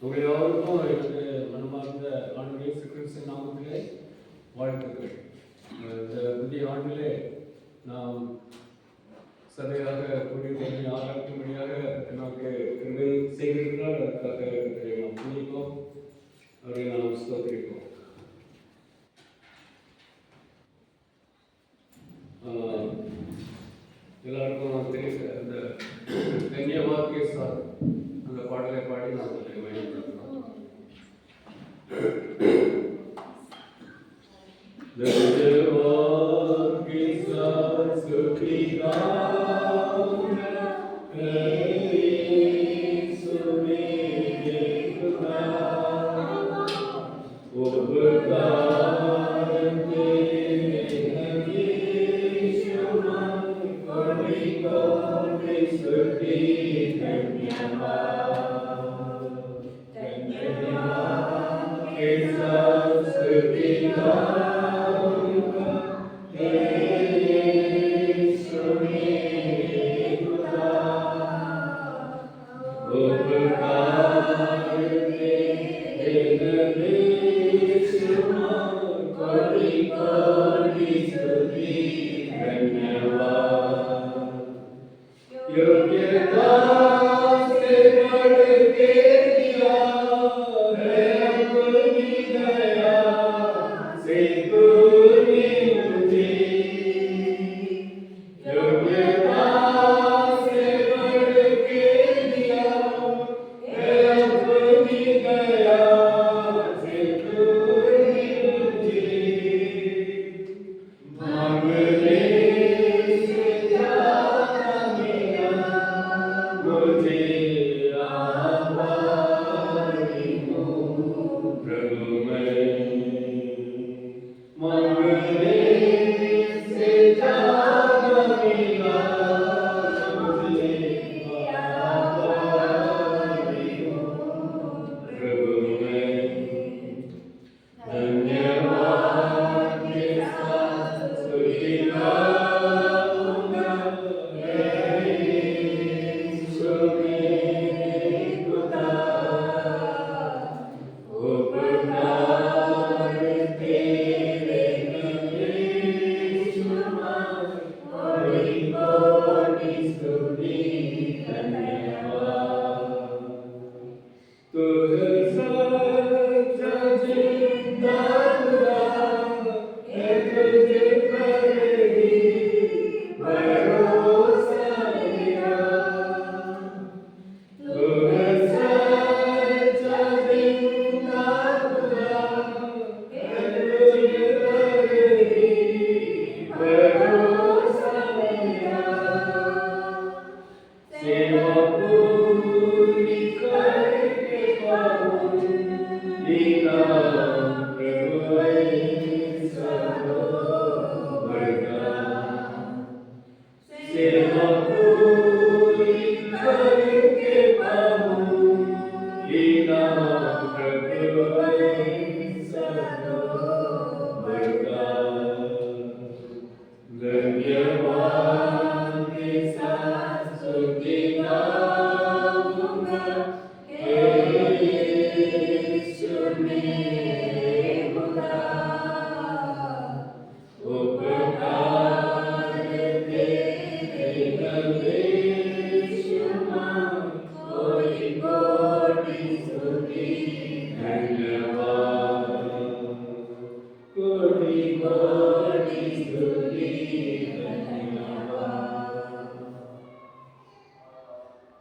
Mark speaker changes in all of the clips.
Speaker 1: உங்களை யாருக்கும் எனக்கு மனமார்ந்த ஆண்டு இயேசு கிறிஸ்து நாமத்திலே வாழ்த்துக்கள். இந்த புதிய ஆண்டிலே நாம் சபையாக கூடிய ஆராய்ச்சியாக நமக்கு கிருபை செய்திருக்கிறார். அதுக்காக நாம் துணிப்போம், அவரை நாம் ஸ்தோத்திரிப்போம். எல்லாருக்கும் தெரிந்த அந்த கன்னியவாக்கிய சார் அந்த பாடலை பாடி நாம் பயன்படுத்தணும்.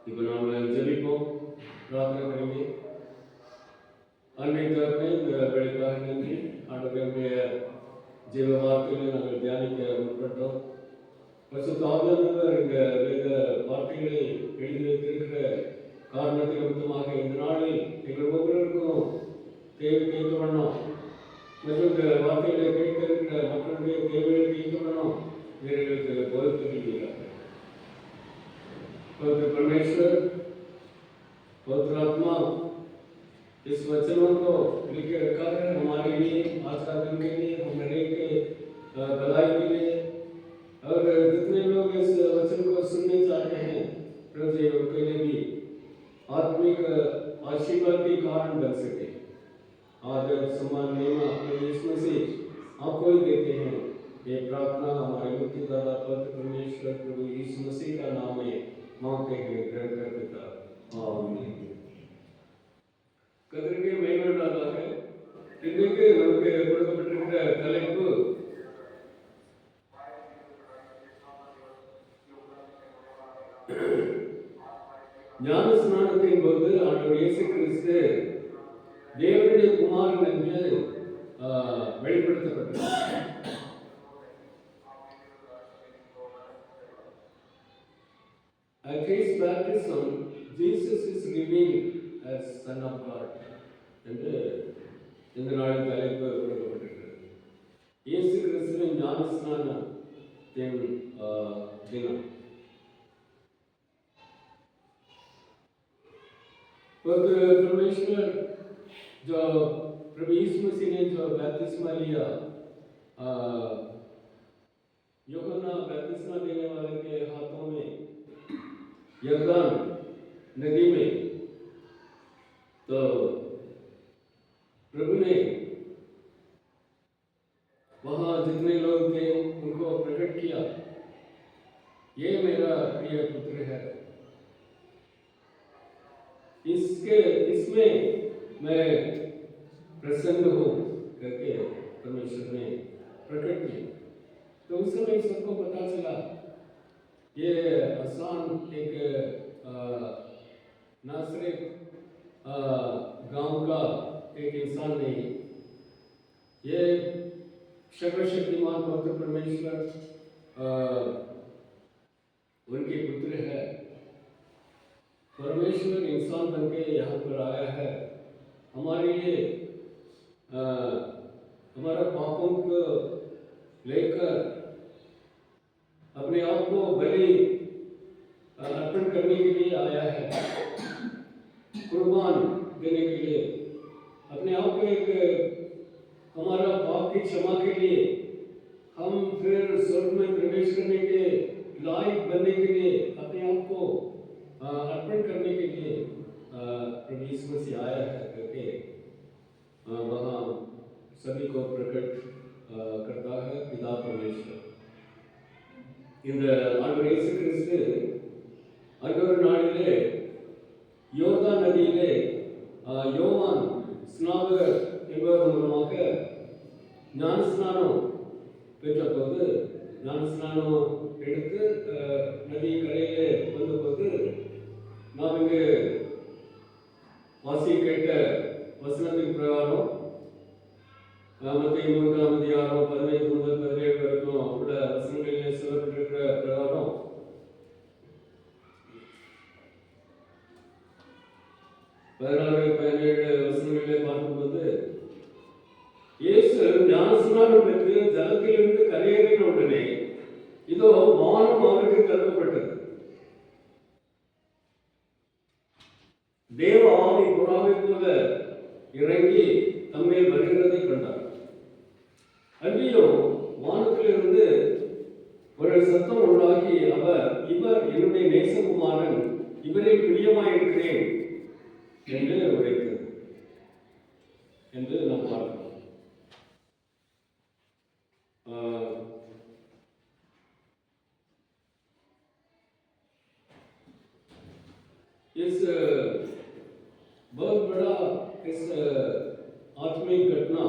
Speaker 1: இப்போ நாம் ஜெபிப்போம், பிரார்த்தனை பண்ணி. அன்னை தரப்பை இந்த வேலைக்காக நன்றி. ஆண்டவருடைய ஜீவ வார்த்தைகளை நாங்கள் தியானிக்க முற்பட்டோம். பரிசுத்த ஆவியானவர் இந்த வேத வார்த்தைகளை எழுதி வைத்திருக்கிற காரணத்தின் நிமித்தமாக இந்த நாளில் எங்கள் ஒவ்வொருவருக்கும் தேவை தீர்க்க பண்ணோம். மற்றும் இந்த வார்த்தைகளை கேட்க இருக்கிற மக்களுடைய தேவைகளை தீர்க்க பண்ணோம். எங்களுக்கு பொறுத்து இருக்கிறார்கள். पवित्र परमेश्वर, पवित्र आत्मा इस वचनों को लिख के रखा है हमारे लिए, आज का दिन के लिए, हमारे के भलाई के लिए। और जितने लोग इस वचन को सुनने चाहते हैं प्रभु जी, उनके लिए भी आत्मिक आशीर्वाद के कारण बन सके। आदर सम्मान महिमा प्रभु यीशु मसीह आपको ही देते हैं। ये प्रार्थना हमारे मुक्तिदाता पवित्र परमेश्वर प्रभु यीशु मसीह का नाम में मांगते हुए ग्रहण कर देता। आमीन। கதிர்க்கு மேம்படுவதாக இன்றைக்கு நமக்கு கொடுக்கப்பட்டிருக்கிற தலைப்பு ஞான ஸ்நானத்தின் போது ஆண்டவர் இயேசு கிறிஸ்து தேவனுடைய குமாரன் என்று வெளிப்படுத்தப்பட்டார். At his baptism, Jesus is revealed as Son of God என்று இந்த நாளின் தலைப்பு கொடுக்கப்பட்டிருக்கிறது. இயேசு கிறிஸ்துவின் ஞான ஸ்நானத்தின் தினம். परमेश्वर जो प्रभु यीशु मसीह ने जो बपतिस्मा लिया, यूहन्ना बपतिस्मा देने वाले के हाथों में यरदन नदी में, तो प्रभु ने वहाँ जितने लोग थे उनको प्रकट किया, ये मेरा प्रिय पुत्र है, इसमें मैं प्रसन्न हूँ करके परमेश्वर ने प्रकट किया। तो उस समय सबको पता चला ये आसान एक नासरेत गांव का एक इंसान नहीं, ये सर्वशक्तिमान पवित्र परमेश्वर उनके पुत्र है। परमेश्वर इंसान बनके यहाँ पर आया है हमारे लिए, हमारा पापों को लेकर अपने आप को बलि अर्पण करने के लिए आया है, कुर्बान देने के लिए, अपने आप को एक हमारा पाप की क्षमा के लिए, हम फिर स्वर्ग में प्रवेश करने के लायक बनने के लिए अपने आप को अर्पण करने के लिए प्रभु यीशु मसीह आया है करके वहाँ सभी को प्रकट करता है पिता परमेश्वर। இந்த ஆண்டவர் இயேசு கிறிஸ்து அன்றொரு நாளிலே யோர்தான் நதியிலே யோவான் ஸ்நாபகர் என்பவர் மூலமாக ஞானஸ்நானம் பெற்றபோது, ஞானஸ்நானம் எடுத்து நதி கரையிலே வந்தபோது நாம் இங்கு வாசி கேட்ட வசனத்தின் பிரகாரம் மத்திய 3ஆம் அதிகாரம் 15 முதல் 17 வரைக்கும் உள்ள வசனங்களிலே சொல்லப்பட்டிருக்கிற பிரகாரம் 16-17 வசனங்களிலே பார்க்கும்போது இயேசு ஞானஸ்நானம் பெற்று ஜலத்திலிருந்து கரையேறின உடனே இதோ வானம் அவருக்கு திறக்கப்பட்டது. தேவ ஆவி புறாவை போல இறங்கி தம்மேல் வருகிறதை கண்டார். அன்றியும் வானத்திலிருந்து ஒரு சத்தம் உண்டாகி இவர் என்னுடைய நேசகுமாரன், இவரில் பிரியமாயிருக்கிறேன் என்று உரைத்தது என்று நாம் பார்க்கிறோம். इस बहुत बड़ा इस आत्मिक घटना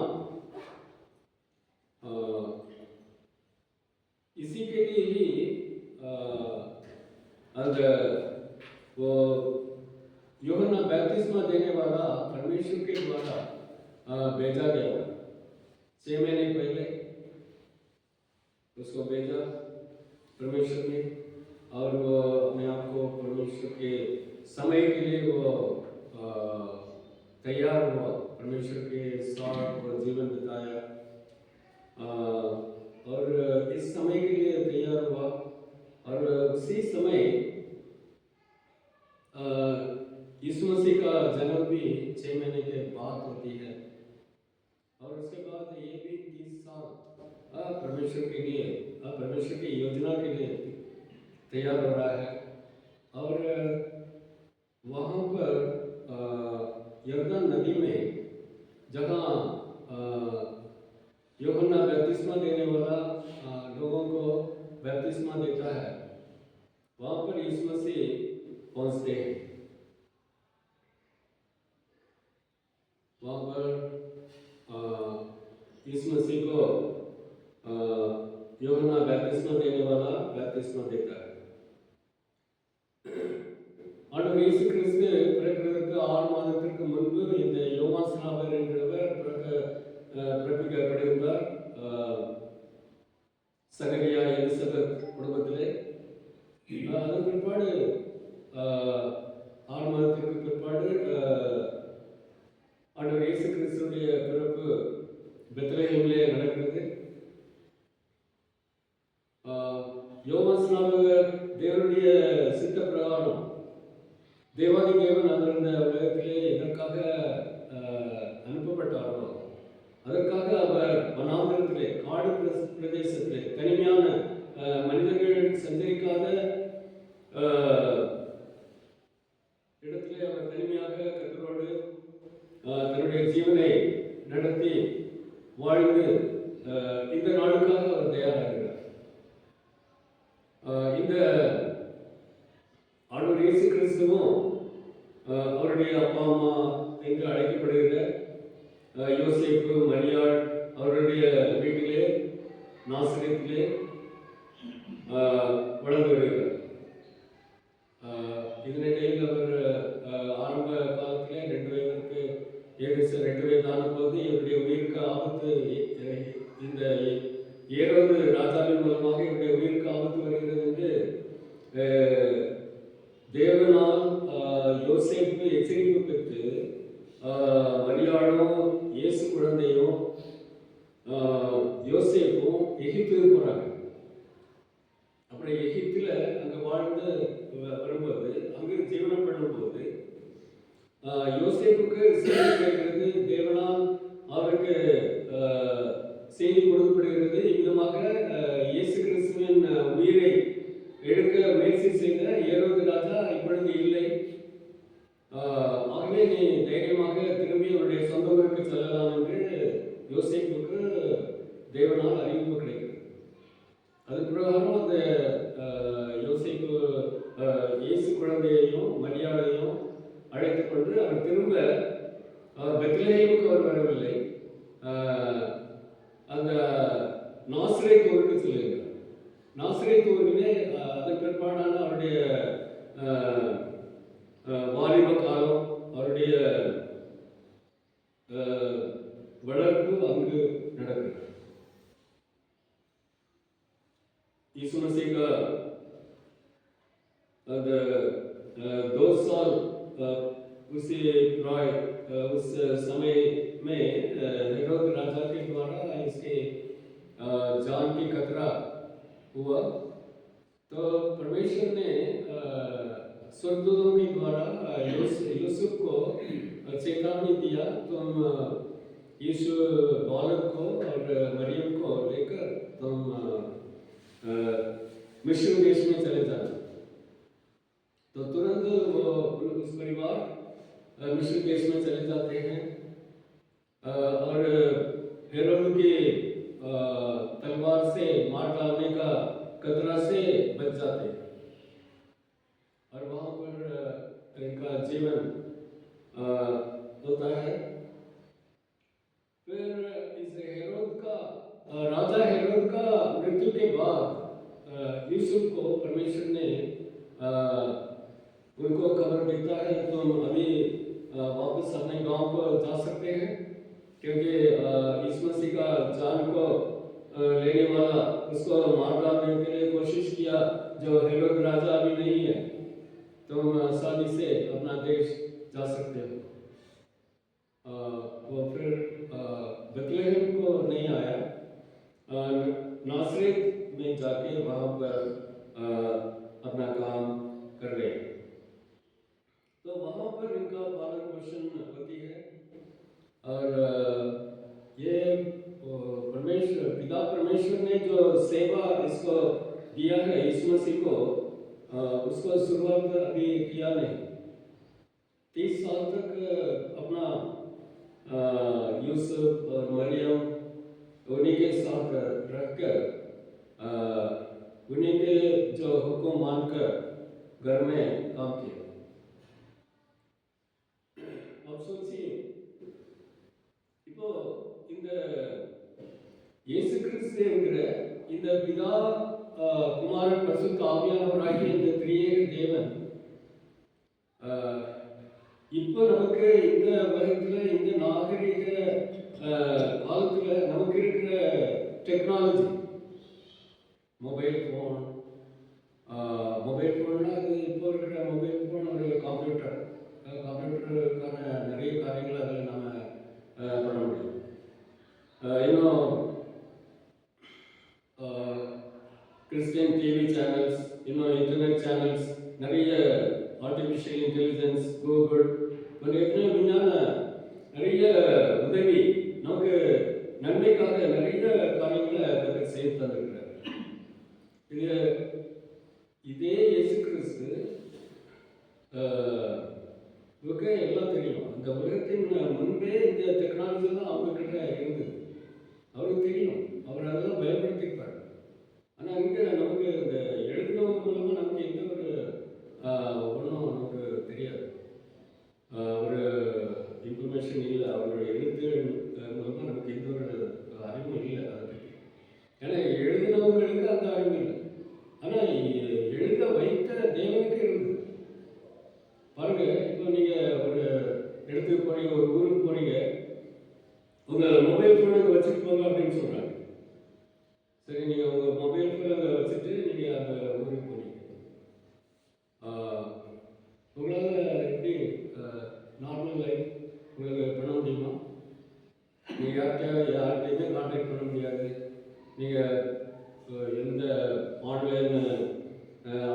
Speaker 1: इसी के लिए ही वो यूहन्ना बपतिस्मा देने वाला परमेश्वर के द्वारा भेजा गया। 6 महीने पहले उसको भेजा परमेश्वर ने, और वो अपने आप को परमेश्वर के समय के लिए वो तैयार हुआ, परमेश्वर के साथ वो जीवन बिताया और इस समय के लिए तैयार हुआ। और उसी समय यीशु मसीह का जन्म भी 6 महीने के बाद होती है, और उसके बाद ये भी 30 साल परमेश्वर के लिए, परमेश्वर की योजना के लिए तैयार हो रहा है। और वहाँ पर बपतिस्मा देता है। ஆண்டவர் இயேசு கிறிஸ்து பிறக்கிறதுக்கு 6 மாதத்திற்கு முன்பு இந்த யோவான் ஸ்நாபகர் என்கிறவர் பிறப்பிக்கப்படுகின்றார். சகரியா எலிசபெத் குடும்பத்திலே. அதன் பிற்பாடு 6 மாதத்திற்கு பிற்பாடு ஆண்டவர் இயேசு கிறிஸ்துடைய பிறப்பு பெத்லகேமிலே நடக்கிறது. யோவான் ஸ்நாபகர் தேவனுடைய சித்த பிரகாரம் தேவாதி தேவன் அந்த உலகத்திலே எதற்காக அனுப்பப்பட்டாரோ அதற்காக அவர் வனாந்தரத்திலே காடு பிரதேசத்திலே தனிமையான மனிதர்கள் சஞ்சரிக்காத இடத்திலே அவர் தனிமையாக கர்த்தரோடு தன்னுடைய ஜீவனை நடத்தி வாழ்ந்து இந்த நாளுக்காக அவர் தயாராகிறார். இந்த ஆண்டவர் இயேசு கிறிஸ்துவும் அவருடைய அப்பா அம்மா என்று அழைக்கப்படுகிற யோசேப்பு மரியாள் அவருடைய வீட்டிலே நாசரேத்திலே வளர்ந்து வருகிறார். இதனிடையில் அவர் ஆரம்ப காலத்திலே 2 வயதான போது இவருடைய உயிருக்கு ஆபத்து, இந்த ஏரோது ராஜாவின் மூலமாக இவருடைய உயிருக்கு ஆபத்து வருகிறது என்று தேவனால் யோசேப்பு எச்சரிப்பு பெற்று மரியாளும் இயேசு குழந்தையும் யோசேப்பும் எகிப்துக்கு போறாங்க. அப்படி எகிப்துல அங்க வாழ்ந்து வரும்போது அங்கு ஜீவனம் பண்ணும்போது யோசேப்புக்கு செய்தி கிடைக்கிறது. தேவனால் அவருக்கு செய்தி கொடுக்கப்படுகிறது. இவ்விதமாக இயேசு கிறிஸ்துவின் உயிரை எடுக்க முயற்சி செய்த ஏரோது ராஜா இப்பொழுது இல்லை. ஆகவே நீ தைரியமாக திரும்பி அவருடைய சொந்த ஊருக்கு செல்லலாம் என்று யோசேப்புக்கு தேவனால் அறிவிப்பு கிடைக்கிறது. அது பிரகாரம் அந்த யோசேப்பு இயேசு குழந்தையையும் மரியாதையும் அழைத்து கொண்டு அவர் திரும்ப பெத்லகேமுக்கு அவர் வரவில்லை, அந்த நாசரேத் ஊருக்கு செல்லுகிறார். நாசரேத் ஊரிலே அதன் பிற்பாடான அவருடைய வாலிப காலம், அவருடைய வளர்ப்பு அங்கு நடக்கிறது. यीशु मसीह का 2 साल उसी प्राय उस समय में हेरोद राजा के द्वारा इसके जान की खतरा हुआ, तो परमेश्वर ने स्वर्गदूतों के द्वारा यूसुफ को चेतावनी दिया, तुम यीशु बालक को और मरियम को लेकर तुम मिस्र देश में चले जाना। तो तुरंत वो उस परिवार मिस्र देश में चले जाते हैं और हेरोद की तलवार से मार डालने का खतरा से बच जाते हैं और वहाँ पर इनका जीवन होता है। फिर इस हेरोद का राजा हेरोद का मृत्यु के बाद यूसुफ को परमेश्वर ने उनको खबर देता है, तुम अभी वापस अपने गांव को जा सकते हैं, क्योंकि यीशु मसीह का जान को लेने वाला उसको मार डालने के लिए कोशिश किया, जो हेरोद राजा अभी नहीं है, तुम आसानी से अपना देश जा सकते हो। वो फिर बेथलेहम को नहीं आया, नासरेत में जाके वहाँ पर अपना काम कर रहे हैं। तो वहाँ पर इनका पालन पोषण होती है और ये पिता परमेश्वर ने जो सेवा इसको दिया है यीशु मसीह को, उसको शुरुआत अभी किया नहीं। 30 साल तक अपना यूसुफ और मरियम उन्हीं के साथ रखकर उन्हीं के जो हुक्म मानकर घर में काम किया। अब सोचिए, இப்போ இந்த இயேசு கிறிஸ்து என்கிற இந்த பிதா குமாரன் பரிசுத்த ஆவியானவராகிய இந்த திரியேக தேவன் இப்போ நமக்கு இந்த உலகத்தில் இந்த நாகரிக காலத்தில் நமக்கு இருக்கிற டெக்னாலஜி மொபைல் ஃபோன்னா அது இப்போ இருக்கிற மொபைல் ஃபோன் ஒரு கம்ப்யூட்டருக்கான நிறைய காரியங்கள் அதில் நம்ம பண்ண முடியும். இன்னும் கிறிஸ்டியன் டிவி சேனல்ஸ், இன்னும் இன்டர்நெட் சேனல்ஸ், நிறைய ஆர்டிஃபிஷியல் இன்டெலிஜென்ஸ், கூகுள் எத்தனையோ விஞ்ஞான நிறைய உதவி நமக்கு நன்மைக்காக நிறைய காரியங்களை கற்றுக் செய்து தந்திருக்கிறார். இதே இயேசு கிறிஸ்து இவருக்கு எல்லாம் தெரியும். அந்த உலகத்தின் முன்பே இந்த டெக்னாலஜிலாம் அவங்கக்கிட்ட இருந்தது, அவருக்கு தெரியும். அவர் அதெல்லாம் பயன்படுத்தியிருப்பார். ஆனால் இங்கே நமக்கு இந்த எழுதினவங்க மூலமாக நமக்கு எந்த ஒரு ஒன்றும் நமக்கு தெரியாது, ஒரு இன்ஃபர்மேஷன் இல்லை. அவருடைய எழுத்து மூலமாக நமக்கு எந்த ஒரு அறிவும் இல்லை அதை பற்றி. ஏன்னா எழுதினவங்களுக்கு அந்த அறிவு இல்லை, ஆனால் எழுத வைத்த தேவனுக்கு இருந்தது. பாருங்க, இப்போ நீங்கள் ஒரு இடத்துக்கு போறீங்க, ஒரு ஊருக்கு போறீங்க, உங்கள் மொபைல் ஃபோனை வச்சுட்டு போங்க அப்படின்னு சொல்கிறாங்க. சரி, நீங்கள் உங்கள் மொபைல் ஃபோனை வச்சுட்டு நீங்கள் அந்த ஊருக்கு போறீங்க. உங்களால் எப்படி நார்மல் லைஃப் உங்களுக்கு பண்ண முடியுமா? நீங்கள் யார்கிட்டையுமே கான்டாக்ட் பண்ண முடியாது. நீங்கள் எந்த ஆன்லைன்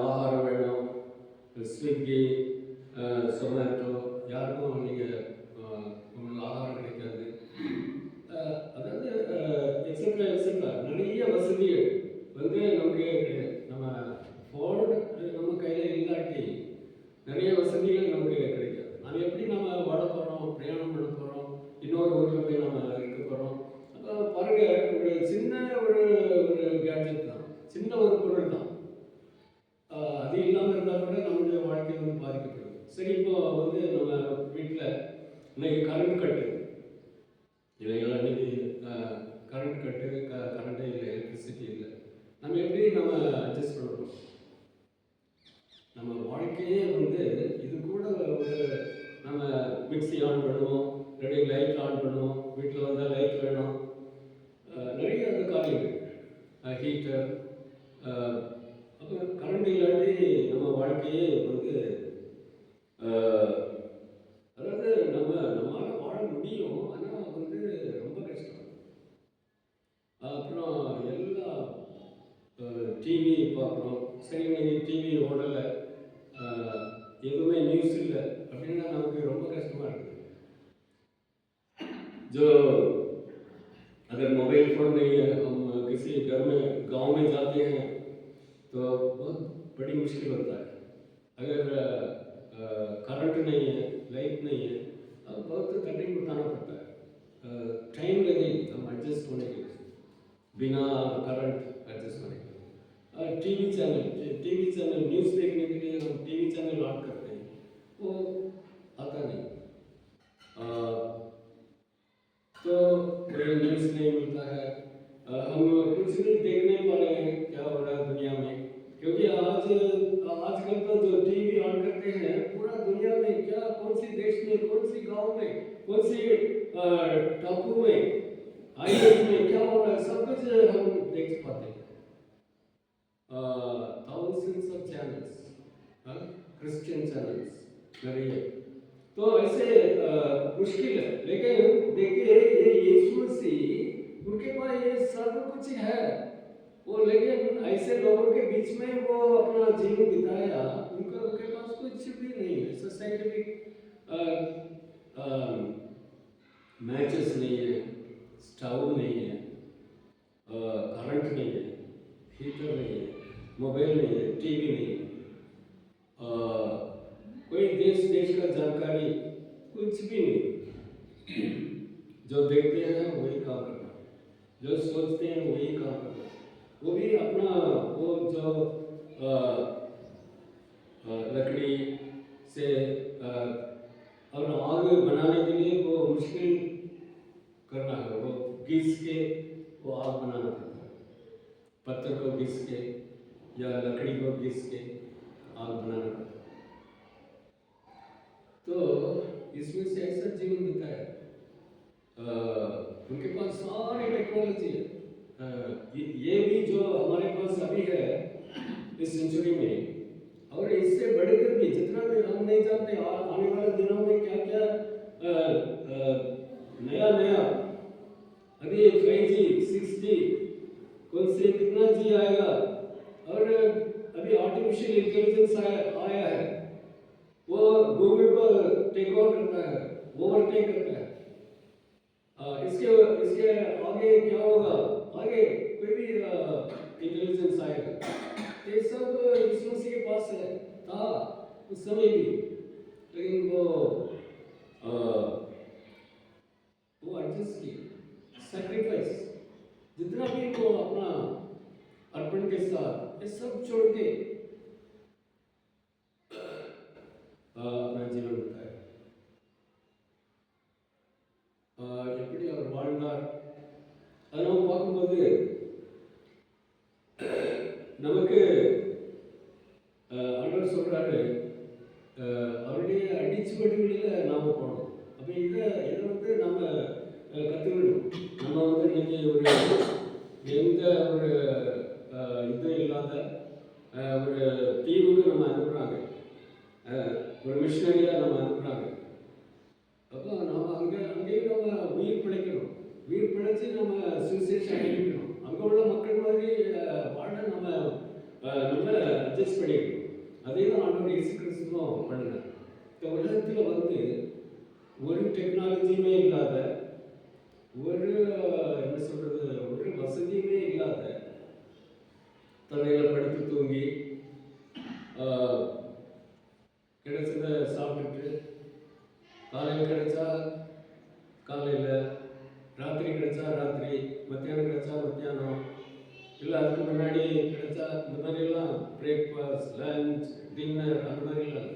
Speaker 1: ஆகாரம் வேணும், ஸ்விக்கி, சொமேட்டோ, யாருக்கும் நீங்கள் உங்களுக்கு ஆகாரம் கிடைக்காது. அதாவது எக்ஸெட்ரா எக்ஸெட்ரா நிறைய வசதிகள் நமக்கு கிடையாது. நம்ம ஃபோன் நம்ம கையில் இல்லாட்டி நிறைய வசதிகள் நமக்கு கிடைக்காது. நம்ம எப்படி நம்ம வாழ போகிறோம், பிரயாணம் பண்ண போகிறோம், இன்னொரு ஊரில் போய் நம்ம இருக்க போகிறோம். அப்போ பாருங்க, ஒரு சின்ன ஒரு கேட்ஜெட் தான், சின்ன ஒரு பொருள் தான். அது இல்லாமல் இருந்தால் கூட நம்மளுடைய வாழ்க்கை பாதிக்கப்படும். சரி, இப்போ நம்ம வீட்டில் இன்னைக்கு கரண்ட் கட்டு, இவையெல்லாம் இன்னைக்கு கரண்ட் கட்டு, கரண்டே இல்லை, எலக்ட்ரிசிட்டி இல்லை. நம்ம எப்படி நம்ம அட்ஜஸ்ட் பண்ணுறோம்? நம்ம வாழ்க்கையே இது கூட நம்ம மிக்ஸி ஆன் பண்ணுவோம், ரெடி லைட் ஆன் பண்ணுவோம், வீட்டில் வந்தால் லைட் வேணும், நிறைய அந்த காரியங்கள், ஹீட்டர். அப்போ கரண்ட் இல்லாட்டி நம்ம வாழ்க்கையே அதாவது நம்மளால் வாழ முடியும், ஆனால் ரொம்ப கஷ்டம். அப்புறம் எல்லாம் டிவி பார்க்குறோம். சரி, நீங்கள் டிவி ஓடலை, எதுவுமே நியூஸ் இல்லை அப்படின்னா நமக்கு ரொம்ப கஷ்டமாக இருக்குது. जो अगर मोबाइल फ़ोन नहीं है, हम किसी घर में गांव में जाते हैं तो बहुत बड़ी मुश्किल होता है. अगर करंट नहीं है, लाइट नहीं है, अब बहुत कठिन उठाना पड़ता है. टाइम लगेगी हम एडजस्ट होने के लिए, बिना करंट एडजस्ट होने के लिए. टीवी चैनल न्यूज़ देखने के लिए हम टीवी चैनल ऑन करते हैं, वो आता नहीं. तो कोई न्यूज़ नहीं मिलता है, हम कुछ भी देख नहीं पा रहे हैं क्या हो रहा है दुनिया में. क्योंकि आजकल तो जो टीवी ऑन करते हैं, पूरा दुनिया में क्या, कौन सी देश में, कौन सी गांव में, कौन सी टापू में, आइलैंड में क्या हो रहा है, सब कुछ हम देख पाते हैं. thousands of channels, Christian channels நிறைய. तो ऐसे मुश्किल है, लेकिन देखिए ये यीशु मसीह, उनके पास ये सब कुछ है वो, लेकिन ऐसे लोगों के बीच में वो अपना जीवन बिताया. उनके पास कुछ भी नहीं है, साइंटिफिक मैचेस नहीं है, स्टव नहीं है, करंट नहीं है, हीटर नहीं है, मोबाइल नहीं है, टीवी नहीं है, कोई देश का जानकारी कुछ भी नहीं. जो देखते हैं वही काम करना, जो सोचते हैं वही काम करना, वो भी अपना वो जो लकड़ी से और आग बनाने के लिए वो मुश्किल करना है, वो घिस के वो आग बनाना पड़ता है, पत्थर को घिस के या लकड़ी को घिस के आग बनाना पड़ता। तो इसमें से ऐसा जीवन देता है, उनके पास सारी टेक्नोलॉजी है। ये भी जो हमारे पास अभी है इस सेंचुरी में, और इससे बढ़कर भी जितना भी हम नहीं जानते आने वाले दिनों में क्या क्या नया नया, अभी 5G 6G कौन से कितना जी आएगा, और अभी आर्टिफिशियल इंटेलिजेंस आया है, वो गूगल को टेक ओवर करता है, ओवरटेक करता है। इसके इसके आगे क्या होगा, आगे कोई भी इंटेलिजेंस आएगा, ये सब इस मसीह के पास है था उस समय भी, लेकिन वो एडजस्ट किए, सैक्रिफाइस जितना भी वो अपना अर्पण के साथ ये सब छोड़ के अपना जीवन बिताया। எப்படி அவர் வாழ்ந்தார் அதை நம்ம பார்க்கும்போது நமக்கு ஆண்டவர் சொல்றாரு, அவருடைய அடிச்சுவடுகளில் நாம போனோம். அப்போ இதை வந்து நம்ம கற்றுக்கணும். நம்ம வந்து இன்னைக்கு ஒரு எந்த ஒரு இது இல்லாத ஒரு தீவுக்கு நம்ம அனுப்புகிறாங்க, ஒரு மிஷினரியாக நம்ம அனுப்புகிறாங்க. அப்போ நம்ம அங்கேயும் நம்ம உயிர் பிழைக்கணும், உயிர் பிழைச்சி நம்ம சுவிசேஷம் அனுப்பிக்கணும். அங்கே உள்ள மக்கள் மாதிரி வாழ நம்ம அட்ஜஸ்ட் பண்ணிக்கணும். அதே தான் ஆண்டவர் இயேசு கிறிஸ்துவும் பண்ணினார். இந்த உலகத்தில் வந்து ஒரு டெக்னாலஜியுமே இல்லாத, ஒரு என்ன சொல்கிறது, ஒரு வசதியுமே இல்லாத, தரையில் படுத்து தூங்கி கிடைச்சதை சாப்பிட்டுட்டு, காலையில் கிடைச்சா காலையில், ராத்திரி கிடைச்சா ராத்திரி, மத்தியானம் கிடைச்சா மத்தியானம், இல்லை அதுக்கு முன்னாடி கிடைச்சா இந்த மாதிரிலாம் பிரேக்ஃபாஸ்ட், லஞ்ச், டின்னர் அந்த மாதிரிலாம்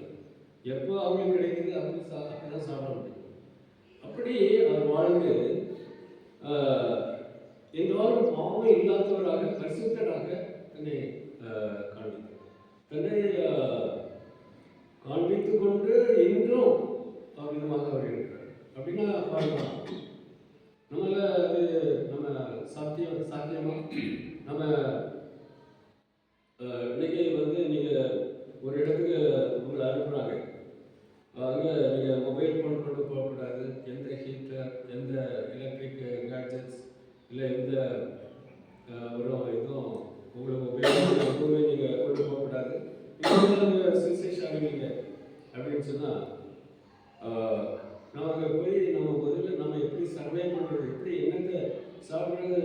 Speaker 1: எப்போ அவங்களுக்கு கிடைக்குது அப்படி தான் சாப்பிட முடியும். அப்படி அவர் வாழ்ந்து எந்நாளும் பாவம் இல்லாதவராக பரிசுத்தராக தன்னை காண்பித்து கொண்டு இன்றும் விதமாக அவர் இருக்கிறார். அப்படின்னா பார்க்கலாம், நம்மள அது நம்ம சாத்தியமா நம்ம இன்னைக்கு வந்து நீங்கள் ஒரு இடத்துக்கு உங்களை அனுப்புகிறாங்க, அங்கே நீங்கள் மொபைல் ஃபோன் கொண்டு போகக்கூடாது, எந்த ஹீட்டர், எந்த எலக்ட்ரிக் கேட்ஜெட்ஸ், இல்லை எந்த ஒரு இதுவும் உங்களுக்கு மொபைல் எதுவுமே நீங்கள் கொண்டு போகக்கூடாது, நீங்கள் சுவிசேஷம் ஆகுவீங்க அப்படின்னு சொன்னால், நம்ம அங்கே போய் நம்ம முதல்ல நம்ம எப்படி சர்வே பண்ணுறது, எப்படி என்னத்தை சாப்பிட்றது,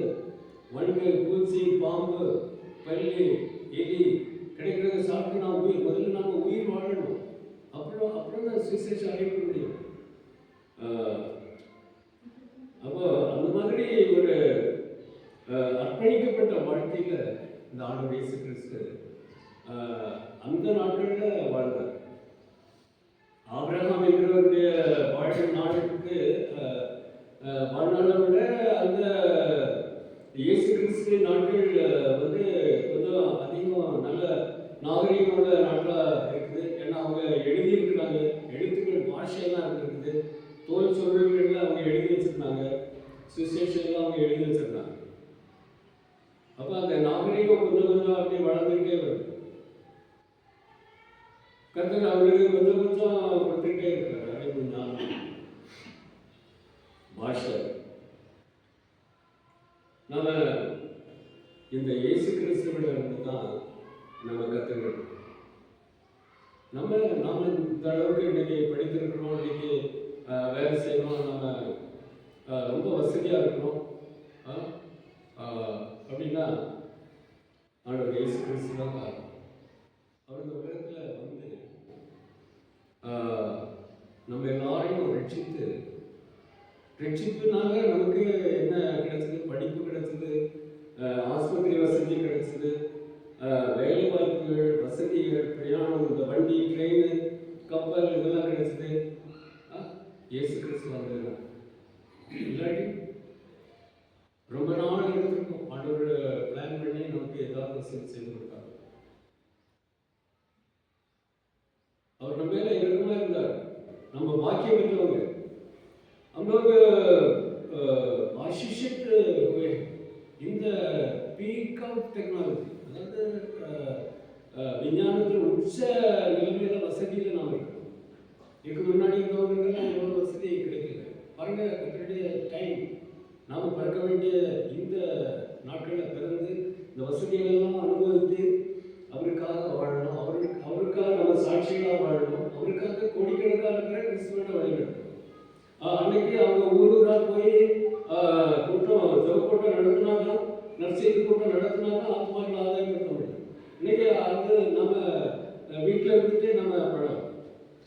Speaker 1: வண்டு, பூச்சி, பாம்பு, பல்லி, எலி கிடைக்கிறத சாப்பிட்டு நாம் முதல்ல நம்ம உயிர் வாழணும். அப்புறம் தான் சுவிசேஷம் அறிவிக்க முடியும். அப்போ அந்த மாதிரி ஒரு அர்ப்பணிக்கப்பட்ட வாழ்க்கையில் இந்த ஆண்டவர் இயேசு கிறிஸ்து அந்த நாட்களில் வாழ்ந்தார். ஆபிரகாம் என்கிறவருடைய வாழ்க்கை நாளுக்கு வாழ்நாளை விட அந்த இயேசு கிறிஸ்து நாட்கள் வந்து கொஞ்சம் அதிகம் நல்ல நாகரிகமோட நாட்களாக இருக்குது. ஏன்னா அவங்க எழுதியிருக்கிறாங்க, எழுத்துக்கள் பாஷையெல்லாம் இருக்குது, தோல் சொல்வர்கள்லாம் அவங்க எழுதி வச்சிருந்தாங்க, சுவிசேஷன்லாம் அவங்க எழுதி வச்சிருந்தாங்க. அப்போ அந்த நாகரிகம் கொஞ்சம் கொஞ்சம் அப்படி வளர்ந்துக்கிட்டே வருது. கர்த்தர் அவங்களுக்கு கொஞ்சம் கொஞ்சம் கொடுத்துக்கிட்டே இருக்கிறார். அப்படின்னா பாஷை நம்ம இந்த இயேசு கிறிஸ்துவிட இருந்து தான் நம்ம கற்றுக்கணும். நம்ம இந்த அளவுக்கு இன்னைக்கு படித்திருக்கிறோம், இன்னைக்கு வேலை செய்யணும், நம்ம ரொம்ப வசதியாக இருக்கிறோம் அப்படின்னா அவரோட இயேசு கிறிஸ்து தான் காரணம். அவர் இந்த உலகத்தில் வந்து நம்ம எல்லாரையும் ரட்சிப்புனால நமக்கு என்ன கிடைச்சது, படிப்பு கிடைச்சது, ஆஸ்பத்திரி வசதி கிடைச்சது, வேலை வாய்ப்புகள், வசதிகள், பிரயாணம், இந்த வண்டி, ட்ரெயின், கப்பல் இதெல்லாம் கிடைச்சது. இயேசு கிறிஸ்து வந்தது இல்லாட்டி ரொம்ப நாள் எடுத்துருக்கும். ஆண்டவர் பிளான் பண்ணி நமக்கு ஏதாவது வசதி செய்து கொடுத்தாங்க. மேலே இறக்கமாக இருந்தார். நம்ம பாக்கியம் பெற்றவங்க. हम लोग आशीषित हुए in the peak of technology. அதாவது விஞ்ஞானத்தில் உச்ச நிலைமையில வசதியில் நாம் இருக்கோம். இதுக்கு முன்னாடி இருந்தவங்களுக்கெல்லாம் எவ்வளோ வசதி கிடைக்கல. பாருங்க, கத்தருடைய டைம் நாம் பிறக்க வேண்டிய இந்த நாட்களில் பிறந்து இந்த வசதிகளெல்லாம் அனுபவித்து அவருக்காக வாழணும், அவருக்காக நம்ம சாட்சிகளாக வாழணும், அவருக்காக கோடிக்கணக்கான பேரை கிறிஸ்துவோட வழிநடத்தணும். அன்னைக்கு அவங்க ஊருக்காக போய் கூட்டம் ஜெபக்கூட்டம் நடத்தினாதான், நற்செய்தி கூட்டம் நடத்தினாதான் ஆத்மாக்களை ஆதாயப்படுத்த முடியும். இன்னைக்கு அது நம்ம வீட்டில் இருந்துட்டு நம்ம படம்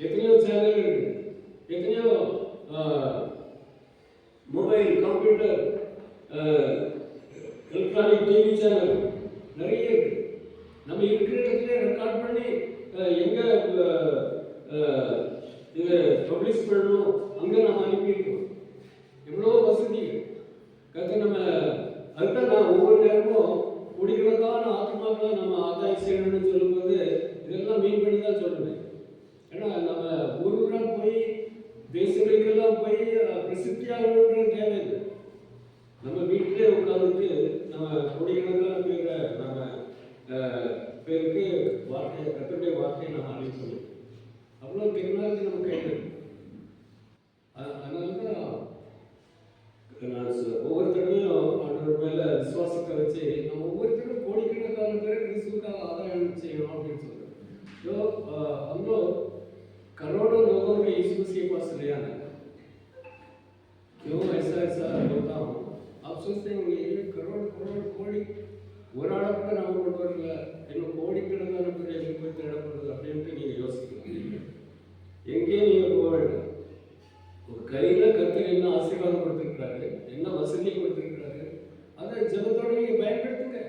Speaker 1: எத்தனையோ சேனல் இருக்கு, எத்தனையோ mobile, computer, electronic TV channel நிறைய இருக்கு. நம்ம இருக்கிற இடத்துல ரெக்கார்ட் பண்ணி எங்கே இதை பப்ளிஷ் பண்ணணும் அங்கே நம்ம அனுப்பியிருக்கோம். எவ்வளோ வசதிகள் கற்று நம்ம அதுதான் நான் ஒவ்வொரு நேரமும் கோடிக்கணக்கான ஆத்மாக்களை நம்ம ஆதாயம் செய்யணும்னு சொல்லும்போது இதெல்லாம் மீன் பண்ணி தான் சொல்லுவேன். ஏன்னா நம்ம ஊராக போய் தேசங்களுக்கெல்லாம் போய் பிரசித்தியாகணுன்ற தேவையில்லை. நம்ம வீட்டிலே உட்காந்துட்டு நம்ம கோடிக்கணக்கான பேரை நம்ம பேருக்கு வார்த்தை, கத்தருடைய வார்த்தையை நம்ம அனுப்பணும். அவ்வளோ டெக்னாலஜி நம்ம கையில் இருக்கு. அதனால தான் நான் ஒவ்வொருத்தரையும் ஆண்டவர் மேலே விசுவாசத்தை வச்சு நம்ம ஒவ்வொருத்தரும் கோடிக்கணக்கான பேரை கிறிஸ்துவுக்காக ஆதாயம் செய்யணும் அப்படின்னு சொல்கிறேன். तो हम लोग करोड़ों लोगों में यीशु मसीह के पास ले आना है। क्यों ऐसा होता हूँ? आप सोचते होंगे ये करोड़ कोड़ी ஒரு ஆளை கூட நம்ம கொண்டு வரல, இன்னும் கோடிக்கணக்கான பேர் எங்கே போய் தேடப்படுறது அப்படின்ட்டு நீங்கள் யோசிக்கிறீங்க. எங்கேயும் நீங்கள் போக வேண்டாம். உங்கள் கையில் கர்த்தர் என்ன ஆசீர்வாதம் கொடுத்துருக்காரு, என்ன வசதி கொடுத்துருக்காரு, அதை ஜெபத்தோடு நீங்கள் பயன்படுத்துங்க.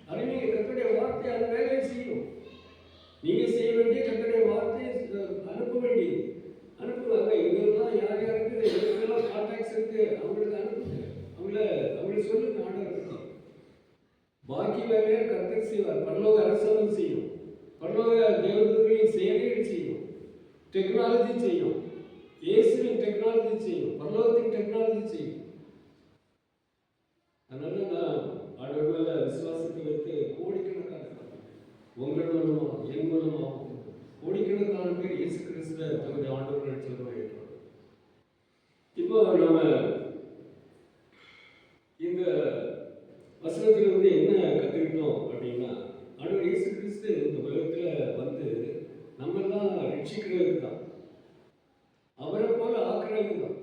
Speaker 1: அதை நீங்கள் கர்த்தருடைய வார்த்தை அது வேலையை செய்யும். நீங்கள் செய்ய வேண்டிய கர்த்தருடைய வார்த்தையை அனுப்ப வேண்டியது அனுப்புவாங்க. எங்கெல்லாம் யார் யாருக்கு எங்கெல்லாம் கான்டாக்ட்ஸ் இருக்குது அவங்களுக்கு அனுப்புங்க. அவங்களுக்கு சொல்லுங்க ஆண்டவர் பற்றி. பாக்கி வேலையை கர்த்தர் செய்வார். பரலோக அரசாங்கம் செய்யும், பரலோக தேவதூதர்களின் சேவைகள் செய்யும், டெக்னாலஜி செய்யும், இயேசுவின் டெக்னாலஜி செய்யும், பரலோகத்தின் டெக்னாலஜி செய்யும். அதனால நான் ஆண்டவர் மேல விசுவாசத்தை வைத்து கோடிக்கணக்கான உங்கள் மூலமாக என் மூலமாகவும் கோடிக்கணக்கான பேர் இயேசு கிறிஸ்துவ தன்னுடைய ஆண்டவர்கள் சொல்லுவாங்க. இப்போ நம்ம இந்த வசனத்திலிருந்து என்ன கற்றுக்கிட்டோம் அப்படின்னா, ஆண்டவர் இயேசு கிறிஸ்து இந்த உலகத்தில் வந்து நம்மெல்லாம் ரட்சிக்கிறதுக்கு தான், அவரை போல ஆக்குறதுக்கு தான்.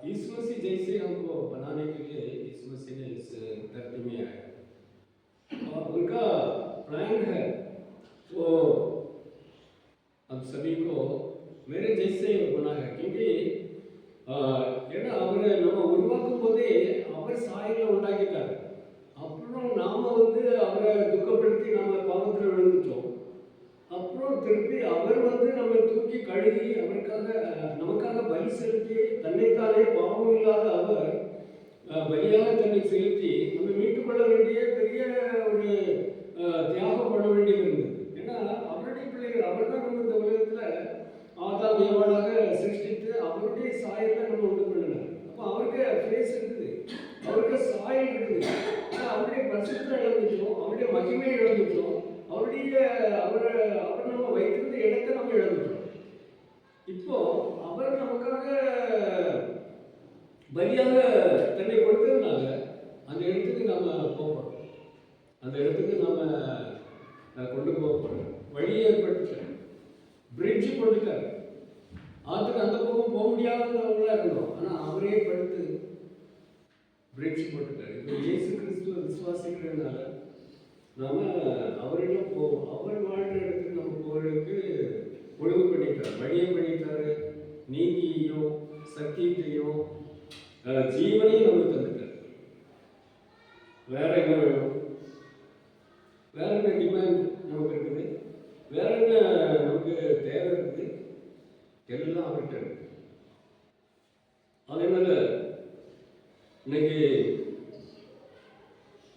Speaker 1: यीशु मसीह जैसे हमको बनाने के लिए यीशु मसीह ने इस धरती में आया और उनका प्लान है वो हम सभी को मेरे जैसे बना है. क्योंकि ஏன்னா அவரை நம்ம உருவாக்கும் போதே அவர் சாயலில் உண்டாக்கிட்டார். அப்புறம் நாம் வந்து அவரை துக்கப்படுத்தி நம்ம பாவத்தில் விழுந்துட்டோம். அப்புறம் திருப்பி அவர் வந்து நம்ம தூக்கி கழுகி அவருக்காக நமக்காக பலி செலுத்தி தன்னைத்தானே பாவம் இல்லாத அவர் பலியாக தன்னை செலுத்தி நம்ம மீட்டுக்கொள்ள வேண்டிய பெரிய ஒரு தியாகம் பண்ண வேண்டியது இருந்தது. ஏன்னா அவருடைய பிள்ளைகள், அவர் தான் நம்ம இந்த உலகத்தில் ஆதாம் ஏவாளாக சிருஷ்டித்து அவருடைய சாயலை நம்ம உண்டு பண்ணினார். அப்போ அவருக்கு ஃபேஸ் இருக்குது, அவருக்கு சாயல் இருக்குது. ஆனால் அவருடைய பரிசுத்தத்தை இழந்துட்டோம், அவருடைய மகிமையை இழந்துட்டோம், அவர் நம்ம வைத்திருந்த இடத்தை நம்ம இழந்துட்டோம். இப்போ அவர் நமக்காக பலியாக தன்னை கொடுத்ததுனால அந்த இடத்துக்கு நம்ம போகிறோம், அந்த இடத்துக்கு நம்ம கொண்டு போகிறோம். வழி ஏற்படுத்திட்டார், பிரிட்ஜ் போட்டுட்டார். ஆற்றுக்கு அந்த பக்கம் போக முடியாதவங்களா இருந்தோம், ஆனால் அவரே படுத்து பிரிட்ஜ் போட்டுட்டார். இப்போ இயேசு கிறிஸ்துவ விசுவாசிக்கிறதுனால நாம அவரிடம் போவோம். அவர் வாழ்கிற இடத்துக்கு நம்ம போகிறதுக்கு ஒழுங்கு பண்ணிட்டார், வழியை பண்ணிட்டாரு. நீதியையும் சத்தியத்தையும் ஜீவனையும் நமக்கு தந்துட்டார். வேற என்ன வேணும்? வேற என்ன டிமாண்ட் நமக்கு இருக்குது? வேற என்ன நமக்கு தேவை இருக்குது? எல்லாம் அவர்கிட்ட இருக்கு. அதனால இன்னைக்கு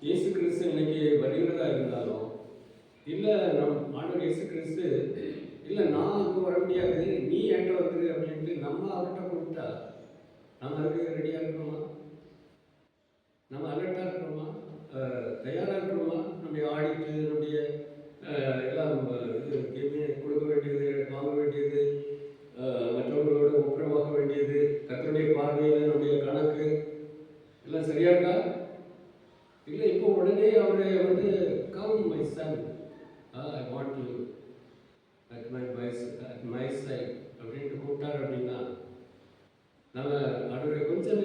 Speaker 1: இயேசு கிறிஸ்து இன்னைக்கு வருகிறதா இருந்தாலும் இல்லை
Speaker 2: ஆண்டவர் இயேசு கிறிஸ்து இல்லை நான் அங்கே வர முடியாது, நீ என்கிட்ட வந்துரு அப்படின்ட்டு நம்ம அவர்கிட்ட கொடுத்தா நம்ம அதுக்கு ரெடியாக இருக்கணுமா? நம்ம அலர்ட்டாக இருக்கிறோமா? தயாராக இருக்கிறோமா? நம்முடைய ஆடிட்டு நம்முடைய எல்லாம் இது கொடுக்க வேண்டியது, வாங்க வேண்டியது, மற்றவர்களோட ஒப்புரமாக வேண்டியது, கர்த்தருடைய பார்வையில் நம்முடைய கணக்கு எல்லாம் சரியா இருக்கா? இல்லை இப்போ உடனே அவரை வந்து come my son, I want you at my side அப்படின்ட்டு கூப்பிட்டார் அப்படின்னா நம்ம அவரை கொஞ்சம்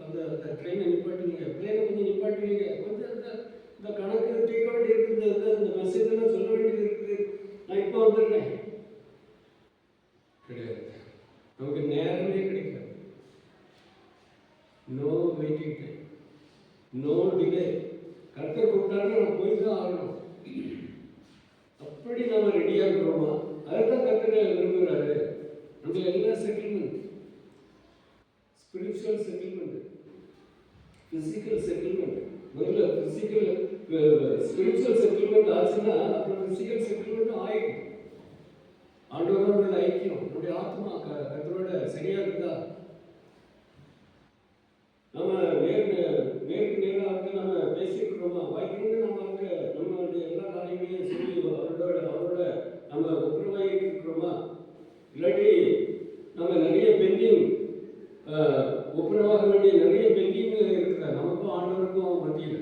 Speaker 2: அந்த ட்ரெயினை நிப்பாட்டுவீங்க, பிளேனை கொஞ்சம் நிப்பாட்டுவீங்க, கொஞ்சம் இந்த கணக்கு கேட்க வேண்டியது இருக்குது, இந்த மெசேஜ் எல்லாம் சொல்ல வேண்டியது இருக்குது, நான் இப்போ வந்துடுறேன் கிடையாது. நமக்கு நேரமே கிடைக்காது. No waiting time, no delay. கர்த்தர் கூப்பிட்டாருன்னா நம்ம போய் தான் ஆகணும். அப்படி நம்ம ரெடியாக இருக்கிறோமா? அதைத்தான் கர்த்தர் விரும்புகிறாரு. நம்முடைய எல்லா settlement, spiritual settlement, physical settlement, முதல்ல ஃபிசிக்கல் ஸ்பிரிச்சுவல் செட்டில்மெண்ட் ஆச்சுன்னா அப்புறம் ஃபிசிக்கல் செட்டில்மெண்ட் ஆகிடும். ஆண்டவரோட ஐக்கியம், நம்முடைய ஆத்மா கர்த்தரோட சரியா இருக்குதா? நம்ம நேருக்கு நேராக நம்ம பேசிக்கிறோமா? வாய்க்கிருந்து நம்ம நம்மளுடைய எல்லா காரியங்களையும் சொல்லி அவரோட நம்ம ஒப்புரவாகிட்டு இருக்கிறோமா? இல்லாட்டி நம்ம நிறைய பெண்டிங், ஒப்புரவாக வேண்டிய நிறைய பெண்டிங் இருக்கிற நமக்கும் ஆண்டவருக்கும் மத்தியில்.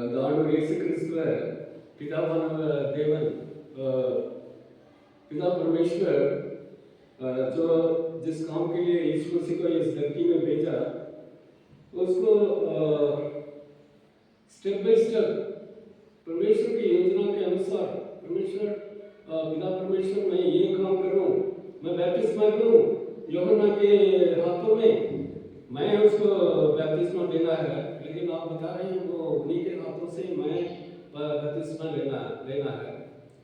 Speaker 2: இந்த ஆண்டவர் இயேசு கிறிஸ்துவ पितावान देवन पिता परमेश्वर जो जिस काम के लिए यीशु मसीह को इस धरती में भेजा, उसको स्टेप बाय स्टेप परमेश्वर की योजना के अनुसार परमेश्वर पिता परमेश्वर मैं ये काम करूं, मैं बैप्टिस्मा दूं यूहन्ना के हाथों में, मैं उसको बैप्टिस्मा देना है, लेकिन आप बता रहे हैं वो उन्हीं के हाथों से मैं बपतिस्मा लेना है।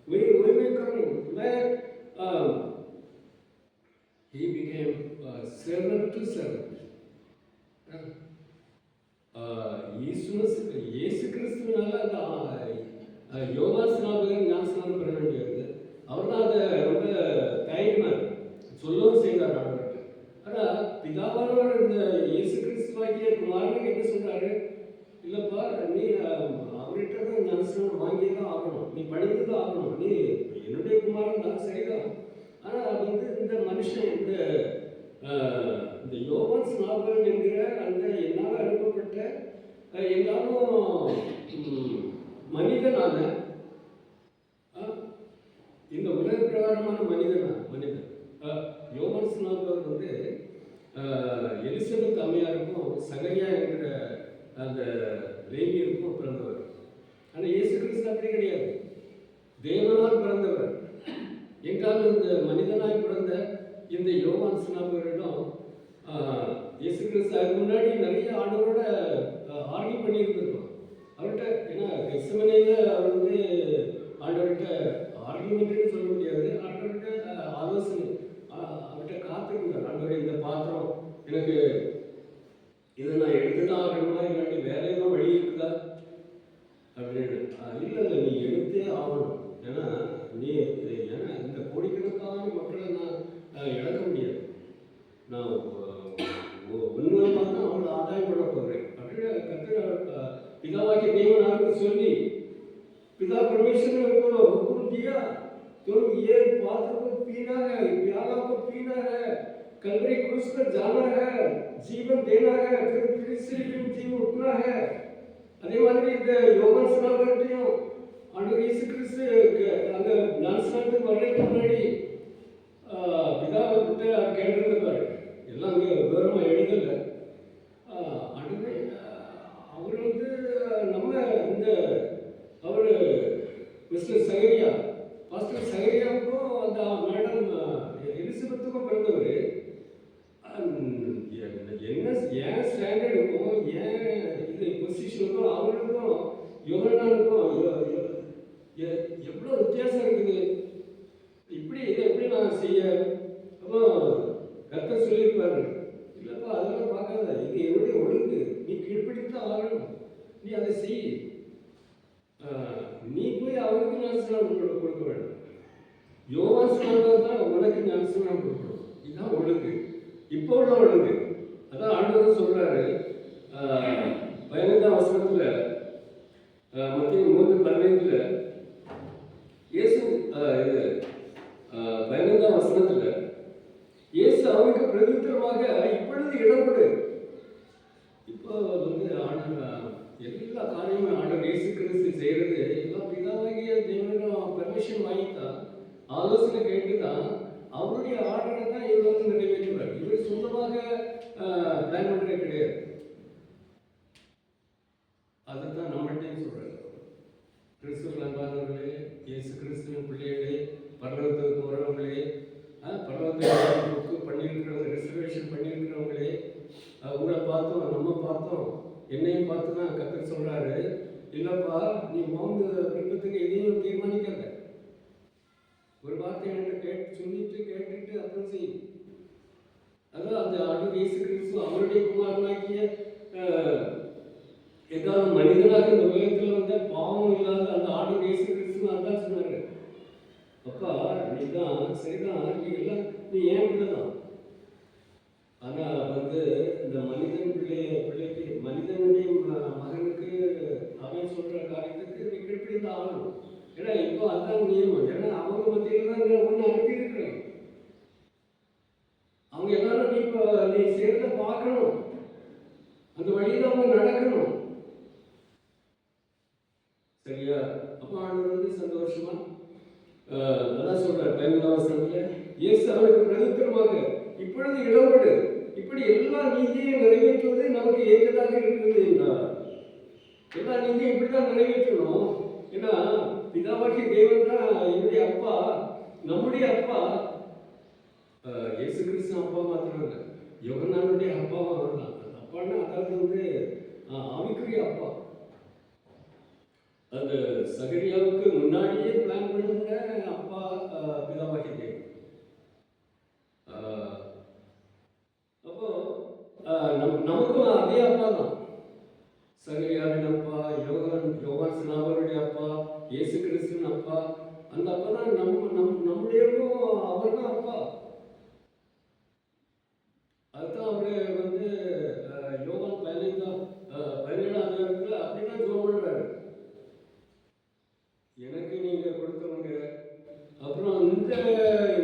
Speaker 2: वही मैं करूँ। मैं he became servant to servant. இயேசு கிறிஸ்துவினால அந்த யோவான் ஸ்நாபகர் ஞானஸ்நானம் பெற வேண்டியது, அவர் தான் அதை ரொம்ப தயங்கினார், சொல்லவும் செய்தார் ஆண்டவர்கிட்ட. ஆனால் பிதாவானவர் இந்த இயேசு கிறிஸ்துவாகிய குமாரனுக்கு என்ன சொல்றாரு? இல்லைப்பா, நீ அவர்கிட்ட தான் ஞானஸ்நானம் வாங்கி தான் ஆகணும், நீ படித்து தான் ஆகணும், நீ என்னுடைய குமாரன் தான் சரிதான். ஆனால் வந்து இந்த மனுஷன் இந்த யோவான் ஸ்நாபகன் என்கிற அந்த என்னால் அனுப்பப்பட்ட எல்லாரும் மனிதனான இந்த உலக பிரகாரமான மனிதன் யோவான் ஸ்நாபகர் வந்து எலிசபெத் அம்மையாருக்கும் சகரியா என்கிற அந்த லேவியருக்கும் பிறந்தவர். ஆனால் இயேசு கிறிஸ்து அப்படி கிடையாது, தேவனால் பிறந்தவர். எங்காலும் இந்த மனிதனாய் பிறந்த இந்த யோவான் ஸ்நாபகரிடம் இயேசு கிறிஸ்து அதுக்கு முன்னாடி நிறைய ஆண்டவரோட ஆர்கியூ பண்ணியிருந்திருக்கோம் அவர்கிட்ட. ஏன்னா கெத்செமனேல அவர் வந்து ஆண்டவர்கிட்ட ஆர்கியூமெண்ட்னு சொல்ல முடியாது, ஆண்டவர்கிட்ட ஆலோசனை அவர்கிட்ட காத்திருந்தார். ஆண்டவர் இந்த பாத்திரம் எனக்கு இதை நான் எடுத்து தான் ஆகணுமா, இல்லாட்டி வேற ஏதோ வழி இருக்குதா அப்படின்னு. இல்லை நீ எடுத்தே ஆகணும், ஏன்னா இந்த கோடிக்கணக்கான மக்களை நான் இழக்க முடியாது, நான் உண்மையாக தான் அவங்களை ஆதாயம் பண்ண போகிறேன் அப்படின்னு கத்திர पितावाक्य देवन आपको सुनी, पिता परमेश्वर ने उनको हुक्म दिया, तुम ये पात्र को पीना है, प्याला को पीना है, कलवरी क्रूस पर जाना है, जीवन देना है, फिर तीसरे दिन जी उठना है. அதே மாதிரி இந்த யோவான் ஸ்நாபகரையும் ஆண்டவர் இயேசு கிறிஸ்து அந்த ஞானஸ்நானத்துக்கு வர்றதுக்கு முன்னாடி பிதாவை கிட்ட கேட்டிருந்தாரு. எல்லாம் விவரமாக எழுதலை. அவர் வந்து நம்ம இந்த அவர் மிஸ்டர் சகரியா, பாஸ்டர் சகரியாவுக்கும் அந்த மேடம் எலிசபெத்துக்கும் பிறந்தவர். என்ன ஏன் ஸ்டாண்டர்டுக்கும் ஏன் இது பொசிஷனுக்கும் அவங்களுக்கும் யோகனானுக்கும் எவ்வளோ வித்தியாசம் இருக்குது. இப்படி இதை எப்படி நான் செய்ய? அப்போ கர்த்தர் சொல்லியிருப்பாரு, இல்லைப்பா அதெல்லாம் பார்க்காத, இது என்னுடைய ஒழுங்கு, நீ கீழ்ப்பிடித்தான் ஆகணும், நீ அதை செய். போய் அவருக்கு ஞானஸ்நானம் கொடுக்க வேண்டும். யோவான் ஸ்நானம் தான் உனக்கு ஞானஸ்நானம் கொடுக்கணும். இதுதான் ஒழுங்கு, இப்போ உள்ள ஒழுங்கு. அதான் ஆண்டவர் சொல்றாரு 15ஆம் வசனத்துல, மத்திய 3:15 இயேசு 15ஆம் வசனத்துல இயேசு அவருக்கு பிரதித்திரமாக இப்பொழுது இடப்படு. இப்போ எல்லா காரியமும் ஆண்டவர் இயேசு கிறிஸ்து செய்யறது எல்லாம் பிதாவாகிய தேவனிடம் பெர்மிஷன் வாங்கித்தான், ஆலோசனை கேட்டுதான், அவருடைய ஆர்டரை தான் இவர் நிறைவேற்றுவார். இவர் சொந்தமாக பிளான் பண்றதே கிடையாது. அதுதான் நம்மள்கிட்டையும் சொல்றாரு. கிறிஸ்துவ அன்பானவர்களே, இயேசு கிறிஸ்துவின் பிள்ளைகளே, பரலோகத்துக்கு போறவங்களே, பரலோகத்துக்கு புக்கு பண்ணியிருக்கிறவங்க, ரிசர்வேஷன் பண்ணியிருக்கிறவங்களே, உங்களை பார்த்தோம், நம்ம பார்த்தோம், என்னையும் பார்த்து தான் கர்த்தர் சொல்றாரு, இல்லப்பா நீ மௌன விருப்பத்துக்கு எதையும் தீர்மானிக்காத. ஒரு வார்த்தை என்கிட்ட கேட்டுட்டு அப்புறம் செய். அதான் அந்த ஆண்டவர் இயேசு கிறிஸ்து அவருடைய குமாரனாகிய ஏதாவது மனிதனாக இந்த உலகத்தில் வந்த பாவம் இல்லாத அந்த ஆண்டவர் இயேசு கிறிஸ்து அதான் சொன்னாரு, அப்பா நீ தான் சரிதான், நீ ஏன் பிள்ளைதான். ஆனா இந்த மனிதன் பிள்ளைக்கு மனிதனுடைய மகனுக்கு அவன் சொல்ற காரியத்துக்கு நீ கீழ்ப்படி தான் ஆகணும். ஏன்னா இப்போ அதுதான் நியமம். ஏன்னா அவங்க மத்தியில் தான் ஒன்று அனுப்பி இருக்கிறேன். அவங்க எல்லாரும் நீ சேர்ந்த பார்க்கணும், அந்த வழியில அவங்க நடக்கணும். சரியா? அப்ப ஆண்டவர் சந்தோஷமா அதான் சொல்றார் 15ஆம் வசனத்துல, இயேசு அவருக்கு பிரதித்திரமாக இப்பொழுது இடப்படு, இப்படி எல்லா நீதியையும் நிறைவேற்றுவது நமக்கு ஏற்றதாக இருக்கிறது என்றார். எல்லா நீதியும் இப்படிதான் நிறைவேற்றணும். ஏன்னா பிதாவாகிய தேவன் தான் என்னுடைய அப்பா, நம்முடைய அப்பா. இயேசு கிறிஸ்து அப்பா மாத்திரம் இல்லை, யோகனானுடைய அப்பாவும் அவர் தான். அப்பான்னா அதாவது ஆவிக்குரிய அப்பா. அந்த சகரியாவுக்கு முன்னாடியே பிளான் பண்ண அப்பா பிதாவாகிய தேவன். அப்போ நமக்கும் அதே அப்பா தான். சகரியாவின் அப்பா, யோவான் ஸ்நாபகருடைய அப்பா, இயேசு கிறிஸ்துவின் அப்பா. அந்த அப்பா தான் நம்முடையவும் அவர் தான் அப்பா. அதுதான் அவரு யோவான் 17ஆம் அதிகாரத்தில் அப்படிதான் ஜெபம் பண்றாரு. எனக்கு நீங்க கொடுத்தவங்க, அப்புறம்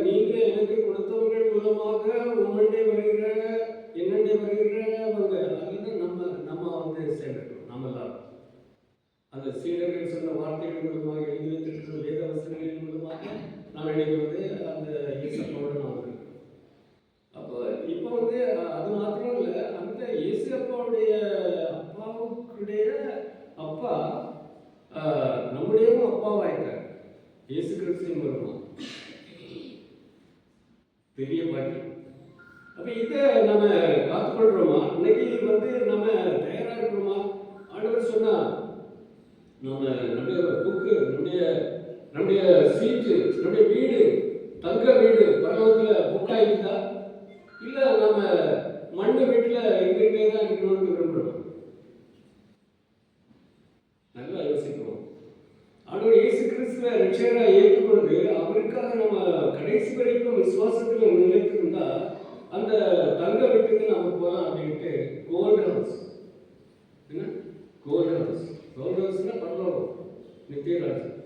Speaker 2: நீங்க எனக்கு கொடுத்தவர்கள் மூலமாக உங்களுடைய வருகிற என்னுடைய வருகிறவங்க, அதுதான் நம்ம சேர்ந்துட்டோம். நம்ம எல்லாரும் அந்த சீடர்கள் சொன்ன வார்த்தைகள் மூலமாக, எழுதி வைத்திருக்கிற வேத வசனங்களின் மூலமாக நாம் இன்னைக்கு அந்த இயேசப்பாவோட நாம் இருக்கோம். அப்போ இப்போ அது மாத்திரம் இல்லை, அந்த இயேசு அப்பாவுடைய அப்பாவுக்குடைய அப்பா நம்முடையவும் அப்பாவாயிட்டார் இயேசு கிறிஸ்துவின் மூலமா. பெரிய பாக்கி. அப்ப இதை நம்ம காத்துக்கொள்றோமா? இன்னைக்கு நம்ம தயாரா இருக்கிறோமா? ஆண்டவர் சொன்னா நம்முடைய புக்கு, நம்முடைய சீட்டு, நம்முடைய வீடு, தங்க வீடு பரலோகத்துல புக் ஆயிடுதா, இல்ல நம்ம மண்ணு வீட்டுல இருந்துகிட்டே தான் இருக்கணும்னு விரும்புறோம்? நல்லா யோசிக்கிறோம். ஆண்டவர் இயேசு கிறிஸ்துவை ரட்சகரா ஏற்றுக்கொண்டு அவருக்காக நம்ம கடைசி வரைக்கும் விசுவாசத்துல நிலைத்திருந்தா அந்த தங்க வீட்டுக்கு நம்ம போகலாம் அப்படின்ட்டு கோல்ட் ஹவுஸ். என்ன கோல்ட் ஹவுஸ்? கோல்ட் ஹவுஸ்னா பரலோகம், நித்திய ராஜ்யம்.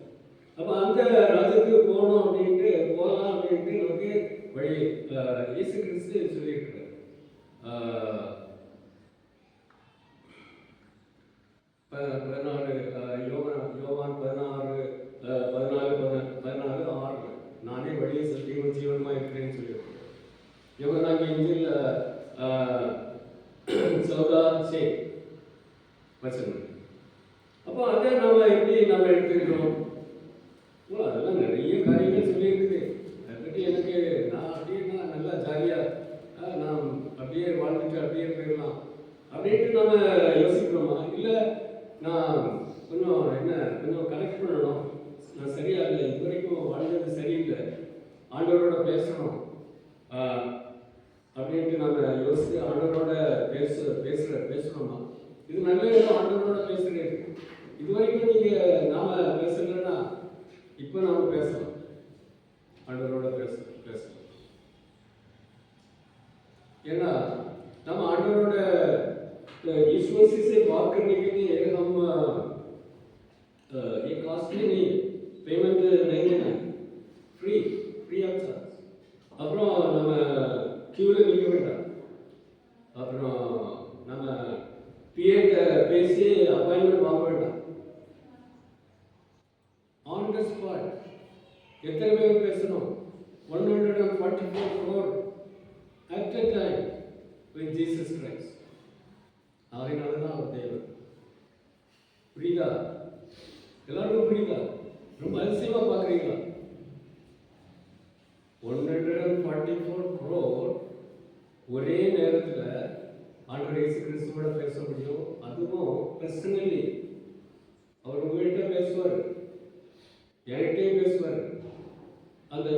Speaker 2: அப்ப அந்த ராஜ்யத்துக்கு போகணும் அப்படின்ட்டு போகலாம் அப்படின்ட்டு நமக்கு வழி இயேசு கிறிஸ்து சொல்லியிருக்கிறார். யோவான் 16:14 நானே வழியை சத்தியமும் ஜீவனுமா இருக்கிறேன்னு சொல்லியிருக்கேன். யோகனாகிய இஞ்சில் 14 வசனம். அப்போ அதை நம்ம எப்படி நம்ம எடுத்துக்கிறோம்? அதெல்லாம் நிறைய காரியங்கள் சொல்லியிருக்குது. அதை பற்றி எனக்கு அப்படின்னா நல்லா ஜாலியாக நான் அப்படியே வாழ்ந்துட்டு அப்படியே போயிடலாம் அப்படின்ட்டு நம்ம யோசிக்கிறோமா? இல்லை நான் கொஞ்சம் கனெக்ட் பண்ணணும், நான் சரியா இல்லை, இது வரைக்கும் வாழ்ந்தது சரியில்லை, ஆண்டவரோட பேசணும் அப்படின்ட்டு நம்ம யோசித்து ஆண்டவரோட பேசணுமா? இது நல்ல இடம், ஆண்டவரோட பேசுறது. இது வரைக்கும் நாம பேசலைன்னா இப்போ நாம் பேசலாம், ஆண்டவரோட பேசலாம். ஏன்னா நம்ம आंडवरोड यीशु मसीह से बात करने के लिए हम ये कॉस्टली नहीं, पेमेंट नहीं देना, फ्री ऑफ चार्ज. அப்புறம் நம்ம கியூவில் நிற்க வேண்டாம். அப்புறம் நம்ம பிஏட்ட பேசி அப்பாயின்மெண்ட் வாங்க வேண்டாம். ஆன் த ஸ்பாட் எத்தனை பேர் பேசணும்? 144 crore at a time with Jesus Christ. அதனால தான் அவர் தேவன். புரியுதா? எல்லாருக்கும் புரியுதா? ரொம்ப அதிசயமா பார்க்குறீங்களா? 144 crore ஒரே நேரத்தில் ஆண்டவர் இயேசு கிறிஸ்துவோட பேச முடியும். அதுவும் பர்சனலி அவர் உங்கள்கிட்ட பேசுவார், என்கிட்டே பேசுவார். அந்த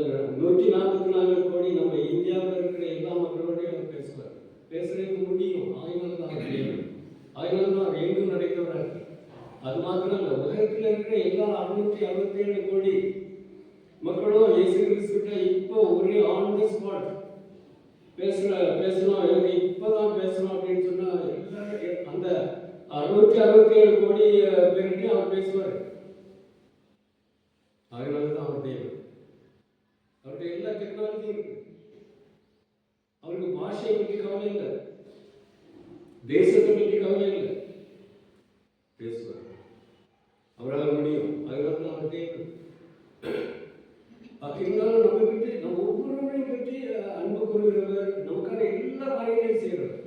Speaker 2: 144 கோடி நம்ம இந்தியாவில் இருக்கிற எல்லா மக்களோடையும் அவர் பேசுவார். பேசுறதுக்கு முடியும். ஆயினால் தான் தேவன், ஆயினால் தான் எங்கும் நிறைந்தவராக. அது மாத்திரம் இல்லை, உலகத்தில் இருக்கிற எல்லா 667 கோடி மக்களும் இயேசு கிறிஸ்துவிட்ட இப்போ ஒரே ஆன் தி ஸ்பாட் பேசணும், எனக்கு இப்போதான் பேசணும் அப்படின்னு சொன்னால் எல்லாரும் அந்த 667 கோடி பேர்கிட்டையும் அவர் பேசுவார். அதனால தான் அவர் தேவன். அவருடைய எல்லா டெக்னாலஜியும் இருக்கு. அவருக்கு பாஷையை பற்றி கவலை இல்லை, தேசத்தை பற்றி கவலை இல்லை, பேசுவார். அவரால் முடியும். அதனால தான் அவர் தேவன். இருந்தாலும் நம்ம பற்றி, நம்ம ஒவ்வொருவரையும் பற்றி அன்பு கூறுகிறவர், நமக்கான எல்லா காரியங்களையும் செய்கிறவர்.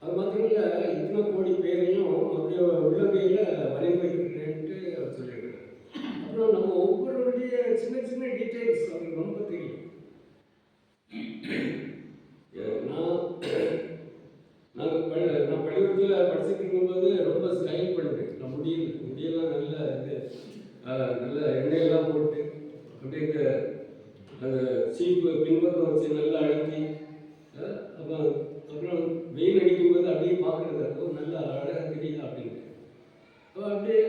Speaker 2: அது மாத்திரம் இல்லை, இத்தனை கோடி பேரையும் அவருடைய உள்ளங்கையில் வரைந்து வைக்கிறேன்ட்டு அவர் சொல்லியிருக்கிறார். அப்புறம் நம்ம ஒவ்வொருவருடைய சின்ன சின்ன டீட்டெயில்ஸ் அவருக்கு ரொம்ப தெரியும். நான் பள்ளிக்கூடத்தில் படிச்சுட்டு இருக்கும்போது ரொம்ப ஸ்டைல் பண்ணுவேன். நான் முடியெல்லாம் நல்ல எண்ணெயெல்லாம் போட்டு அப்படியே அந்த சீப்பு பின்பக்கம் வச்சு நல்லா அழுத்தி, அப்புறம் வெயில் அடிக்கும்போது அப்படியே பார்க்குறது அப்போ நல்லா அழகாக தெரியுதா அப்படின்னு. அப்படியே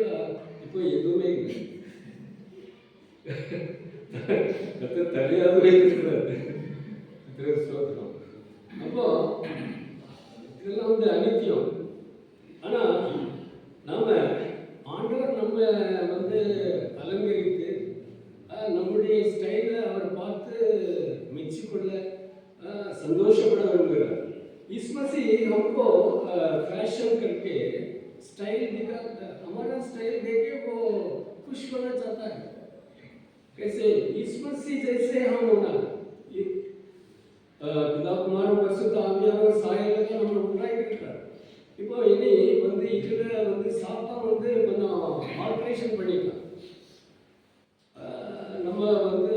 Speaker 2: இப்போ எதுவுமே இல்லை, தனியாக வைத்திருக்கிறாரு. ஸ்தோத்திரம். அப்போ இதெல்லாம் அனித்தியம். ஆனால் நாம ஆண்டவர் நம்ம அலங்கரித்து நம்முடைய ஸ்டைலை அவர் பார்த்து மெச்சிக்கொள்ள संतोषपड़ा विरुद्ध इस मसीह हमको फैशन करके स्टाइल दिखा, हमारा स्टाइल देखे वो खुश होना चाहता है. कैसे इस मसीह जैसे हम होना, पिता कुमार परिशुद्ध आवियानवर சாயலுக்கு நம்ம உண்டாக்கிட்டார். இப்போ இனி இதுல சாத்தா கொஞ்சம் ஆல்ட்ரேஷன் பண்ணிக்கலாம். நம்ம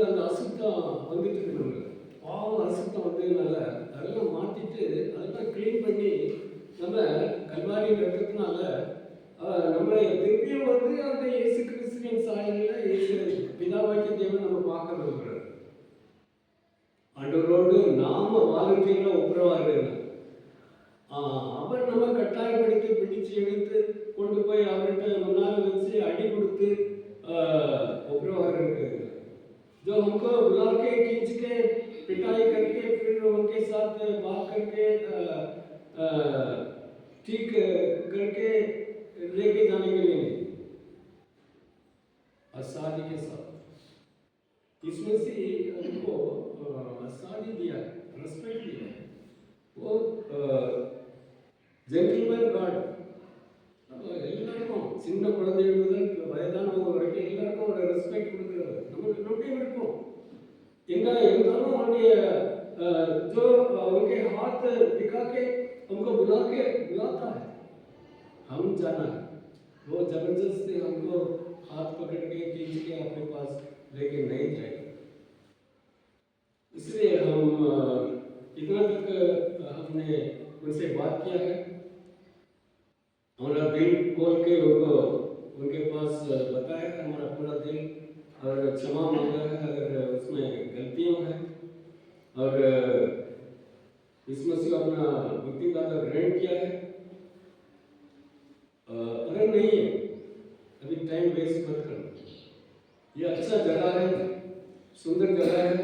Speaker 2: அந்த அசுத்தம் வந்துட்டு இருக்கணும், பாவம் அசுத்தம் வந்ததுனால அதெல்லாம் மாற்றிட்டு அதெல்லாம் க்ளீன் பண்ணி நம்ம கல்வாரி ரத்தத்தினால நம்ம திருப்பியும் அந்த இயேசு கிறிஸ்துவின் சாயலில் இயேசு பிதாவாக்கிய தேவன் நம்ம பார்க்க விரும்புகிறார். ஆண்டவரோடு நாம வாலண்டியராக ஒப்புரவாக அவர் நம்ம கட்டாயப்படுத்தி பிடிச்சு எடுத்து கொண்டு போய் அவர்கிட்ட முன்னால் வச்சு அடி கொடுத்து ஒப்புரவாக இருக்கு. जो हमको बुला के खींच के पिटाई करके फिर उनके साथ बात करके ठीक करके लेके जाने के लिए नहीं, आसानी के साथ इसमें से हमको आसानी दिया, रेस्पेक्ट दिया. वो जेंटलमैन गार्ड எல்லாருக்கும், சின்ன குழந்தைகள் முதல் வயதானவங்க வரைக்கும் எல்லாருக்கும் ஒரு ரெஸ்பெக்ட் கொடுக்குறாரு. நம்மளுடைய விருப்பம் எங்க இருந்தாலும் அவருடைய जो उनके हाथ दिखा के हमको बुलाता है, हम जाना है. वो जबरदस्ती हमको हाथ पकड़ के खींच के अपने पास लेके नहीं जाएगा. इसलिए हम इतना तक हमने उनसे बात किया है. हमारा दिल खोल के उनके पास बताया हमारा पूरा दिल, और क्षमा मांगा है अगर उसमें गलतियाँ हैं, और इसमें से अपना भक्ति का ग्रहण किया है. अगर नहीं है अभी टाइम वेस्ट मत करना. ये अच्छा जगह है, सुंदर जगह है,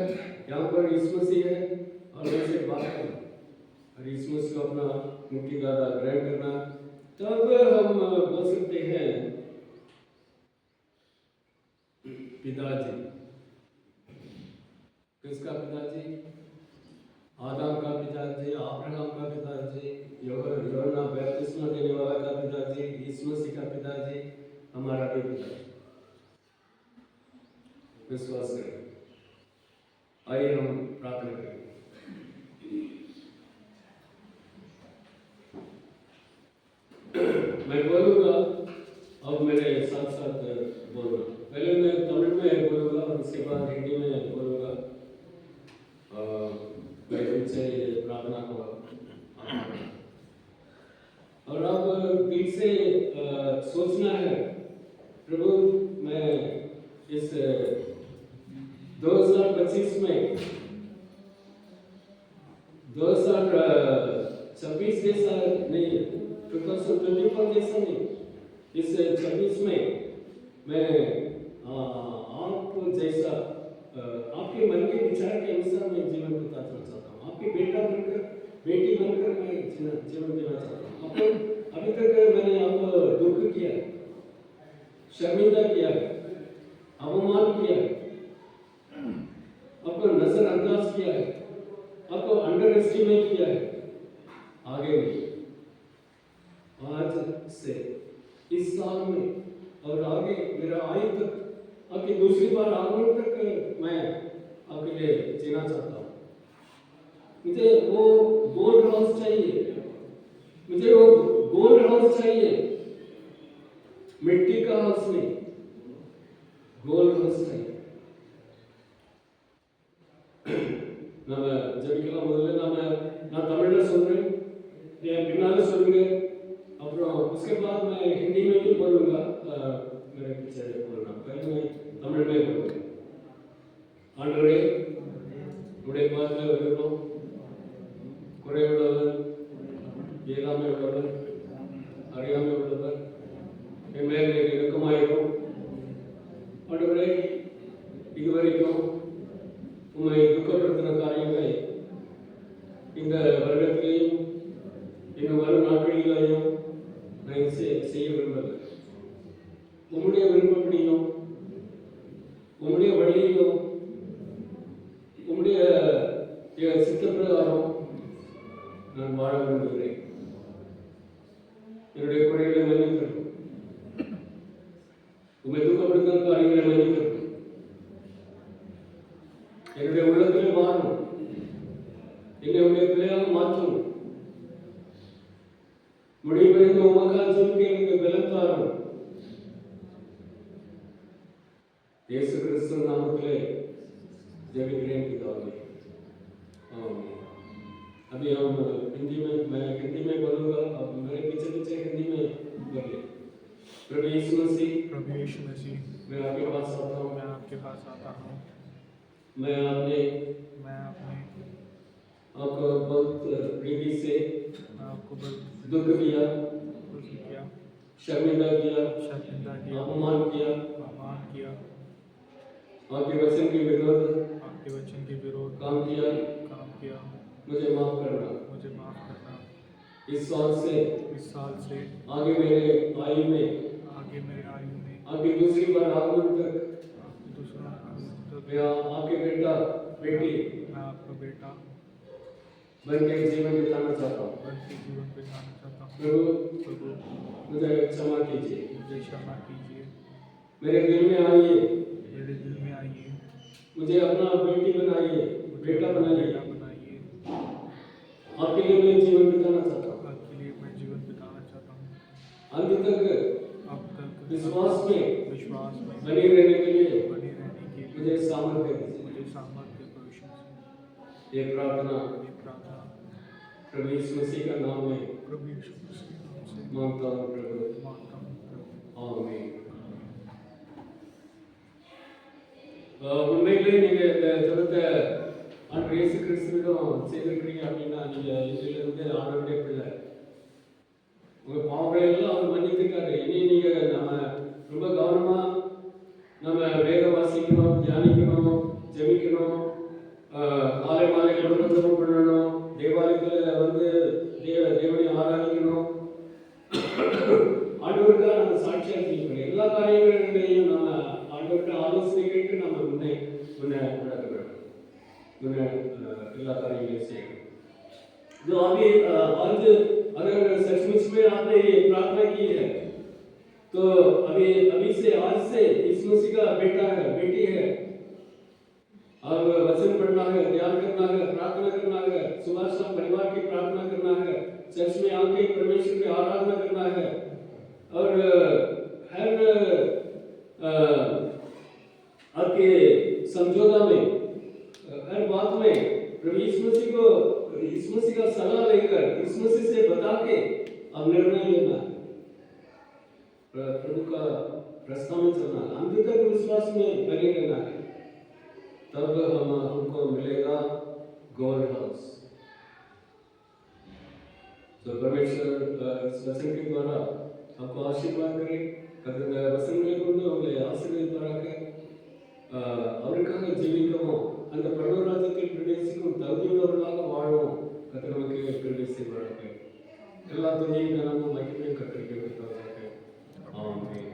Speaker 2: यहाँ पर यीशु मसीह है और वैसे बात करना और यीशु मसीह को अपना मुट्ठी द्वारा ग्रहण करना, तब हम बोल सकते हैं पिताजी। किसका पिताजी? आदम का पिताजी, अब्राहम का पिताजी, यूहन्ना बपतिस्मा देने वाला का पिताजी, यीशु मसीह का पिताजी, हमारा भी पिताजी। विश्वास करें। आइए हम प्रार्थना करें। मैं बोलूँगा, अब मेरे साथ साथ बोलना। पहले मैं तमिल में बोलूँगा और उसके बाद हिंदी में बोलूँगा। मैं तुमसे प्रार्थना को और अब दिल से सोचना है, प्रभु मैं इस 2025 में 2026 जैसा नहीं, 2024 जैसा नहीं, इस 26 में मैं आप जैसा आपके मन के विचार के अनुसार मैं जीवन बिताना चाहता हूँ। आपके बेटा बनकर, बेटी बनकर मैं जीवन देना चाहता हूँ। अभी तक मैंने आपको दुख किया, शर्मिंदा किया, अवमान किया, आपको नजरअंदाज किया है, आपको अंडर एस्टिमेट किया है। आगे नहीं, आज से इस साल में और आगे मेरा आयु तक, आपकी दूसरी बार आगमन तक मैं आपके लिए जीना चाहता हूँ। मुझे वो गोल्ड हाउस चाहिए, मुझे वो गोल्ड हाउस चाहिए, मिट्टी का हाउस नहीं, गोल्ड हाउस चाहिए। நம்ம ஜெபிக்கலாம் முதல்ல நம்ம நான் தமிழ்ல சொல்றேன், என் பின்னால சொல்லுங்க, அப்புறம் उसके बाद मैं हिंदी में भी बोलूंगा, मेरे पीछे बोलना, पहले मैं तमिल में बोलूंगा। ஆண்டவரே, உடைய பாதத்தில் வருகிறோம், குறைவுள்ளவர், இயலாமை உள்ளவர், அறியாமை உள்ளவர், என் மேல் இறக்கமாயிரும். ஆண்டவரே, இதுவரைக்கும் உம்மை துக்கப்படுத்தின காரியங்களை இந்த வருடத்திலேயும் இன்னும் வரும் நாட்களிலேயும் நான் செய்ய விரும்பல. உம்முடைய விருப்பப்படியும் உம்முடைய வழியிலும் உம்முடைய சித்தப்பிரகாரம் நான் வாழ விரும்புகிறேன். என்னுடைய குறைகளை மன்னித்தரும், உம்மை துக்கப்படுத்தின காரியங்களை மன்னித்தரும். என்னுடைய உள்ளத்திலே மாறும், என்னுடைய பிள்ளையாக மாற்றும். முடிவடைந்த உமக்காக ஜெபிக்க எனக்கு பலம் தாரும். यीशु क्रिस्तु नामத்திலே जெபிக்கிறேன் पिताजी, आमीन। अभी हम मैं हिंदी में बोलूँगा, अब मेरे पीछे पीछे हिंदी में बोलिए। प्रभु यीशु मसीह, मैं आपके पास आता हूँ, मैं अपने आपको बहुत प्रीति से दुख दिया, शर्मिंदा किया, अपमान किया, आपके वचन के विरोध काम किया, मुझे माफ करना। इस साल से आगे मेरे आयु में आपकी दूसरी बार आगमन तक मैं आपके बेटा बेटी बन के जीवन बिताना चाहता हूँ। प्रभु मुझे क्षमा कीजिए, मेरे दिल में आइए, मुझे अपना बेटी बनाइए, बेटा बनाइए। आपके लिए मैं जीवन बिताना चाहता हूँ। अंत तक विश्वास में बने रहने के लिए मुझे सामर्थ्य दीजिए। ये प्रार्थना प्रभु यीशु मसीह का नाम में मांगता हूँ प्रभु, आमीन। உண்மையிலே நீங்க இந்த ஜெபத்தை ஆண்டவர் இயேசு கிறிஸ்துவிடம் செய்திருக்கிறீங்க அப்படின்னா நீங்க இதிலிருந்து ஆண்டவருடைய பிள்ளை. உங்க பாவங்களை எல்லாம் அவர் மன்னித்துட்டாரு. இனி நீங்க நம்ம ரொம்ப கவனமா நம்ம வேத
Speaker 1: தியானிக்கணும், ஜெபிக்கணும், காலை மாலை குடும்பத்தோடு பண்ணணும், தேவாலயத்தில் வந்து தேவனை ஆராதிக்கணும். ஆண்டவருக்காக நம்ம சாட்சியாக இருக்கணும். எல்லா காரியங்களையும் நம்ம ஆண்டவர்கிட்ட ஆலோசனை கேட்டு நம்ம முன்னே நடக்க வேண்டும். எல்லா காரியங்களையும் செய்யணும். जो अभी आज अगर सचमुच में आपने ये प्रार्थना की है तो अभी से आज से यीशु मसीह का बेटा है, बेटी है, अब वचन पढ़ना है, ध्यान करना है, प्रार्थना करना है, सुबह शाम परिवार की प्रार्थना करना है, चर्च में आके परमेश्वर की आराधना करना है और हर आपके समझौता में हर बात में प्रभु यीशु मसीह का सलाह लेकर यीशु मसीह से बता के अब निर्णय लेना है, प्रभु का रास्ता में चलना है, अंत तक विश्वास में बने रहना है, तब हमको मिलेगा गॉड हाउस। तो परमेश्वर इस वचन के द्वारा हमको आशीर्वाद करे, वचनங்களை கொண்டு உங்களை ஆசீர்வதிப்பாராக. அவருக்காக ஜீவிக்கவும் அந்த பரலோகராஜ்யத்தில் பிரவேசிக்கும் தகுதியுள்ளவர்களாக வாழவும் கர்த்தர் நமக்கு கிருபை செய்வாராக. எல்லா துதியும் கனமும் மகிமையும் கர்த்தருக்கு கொடுப்பாராக. ஆமென்.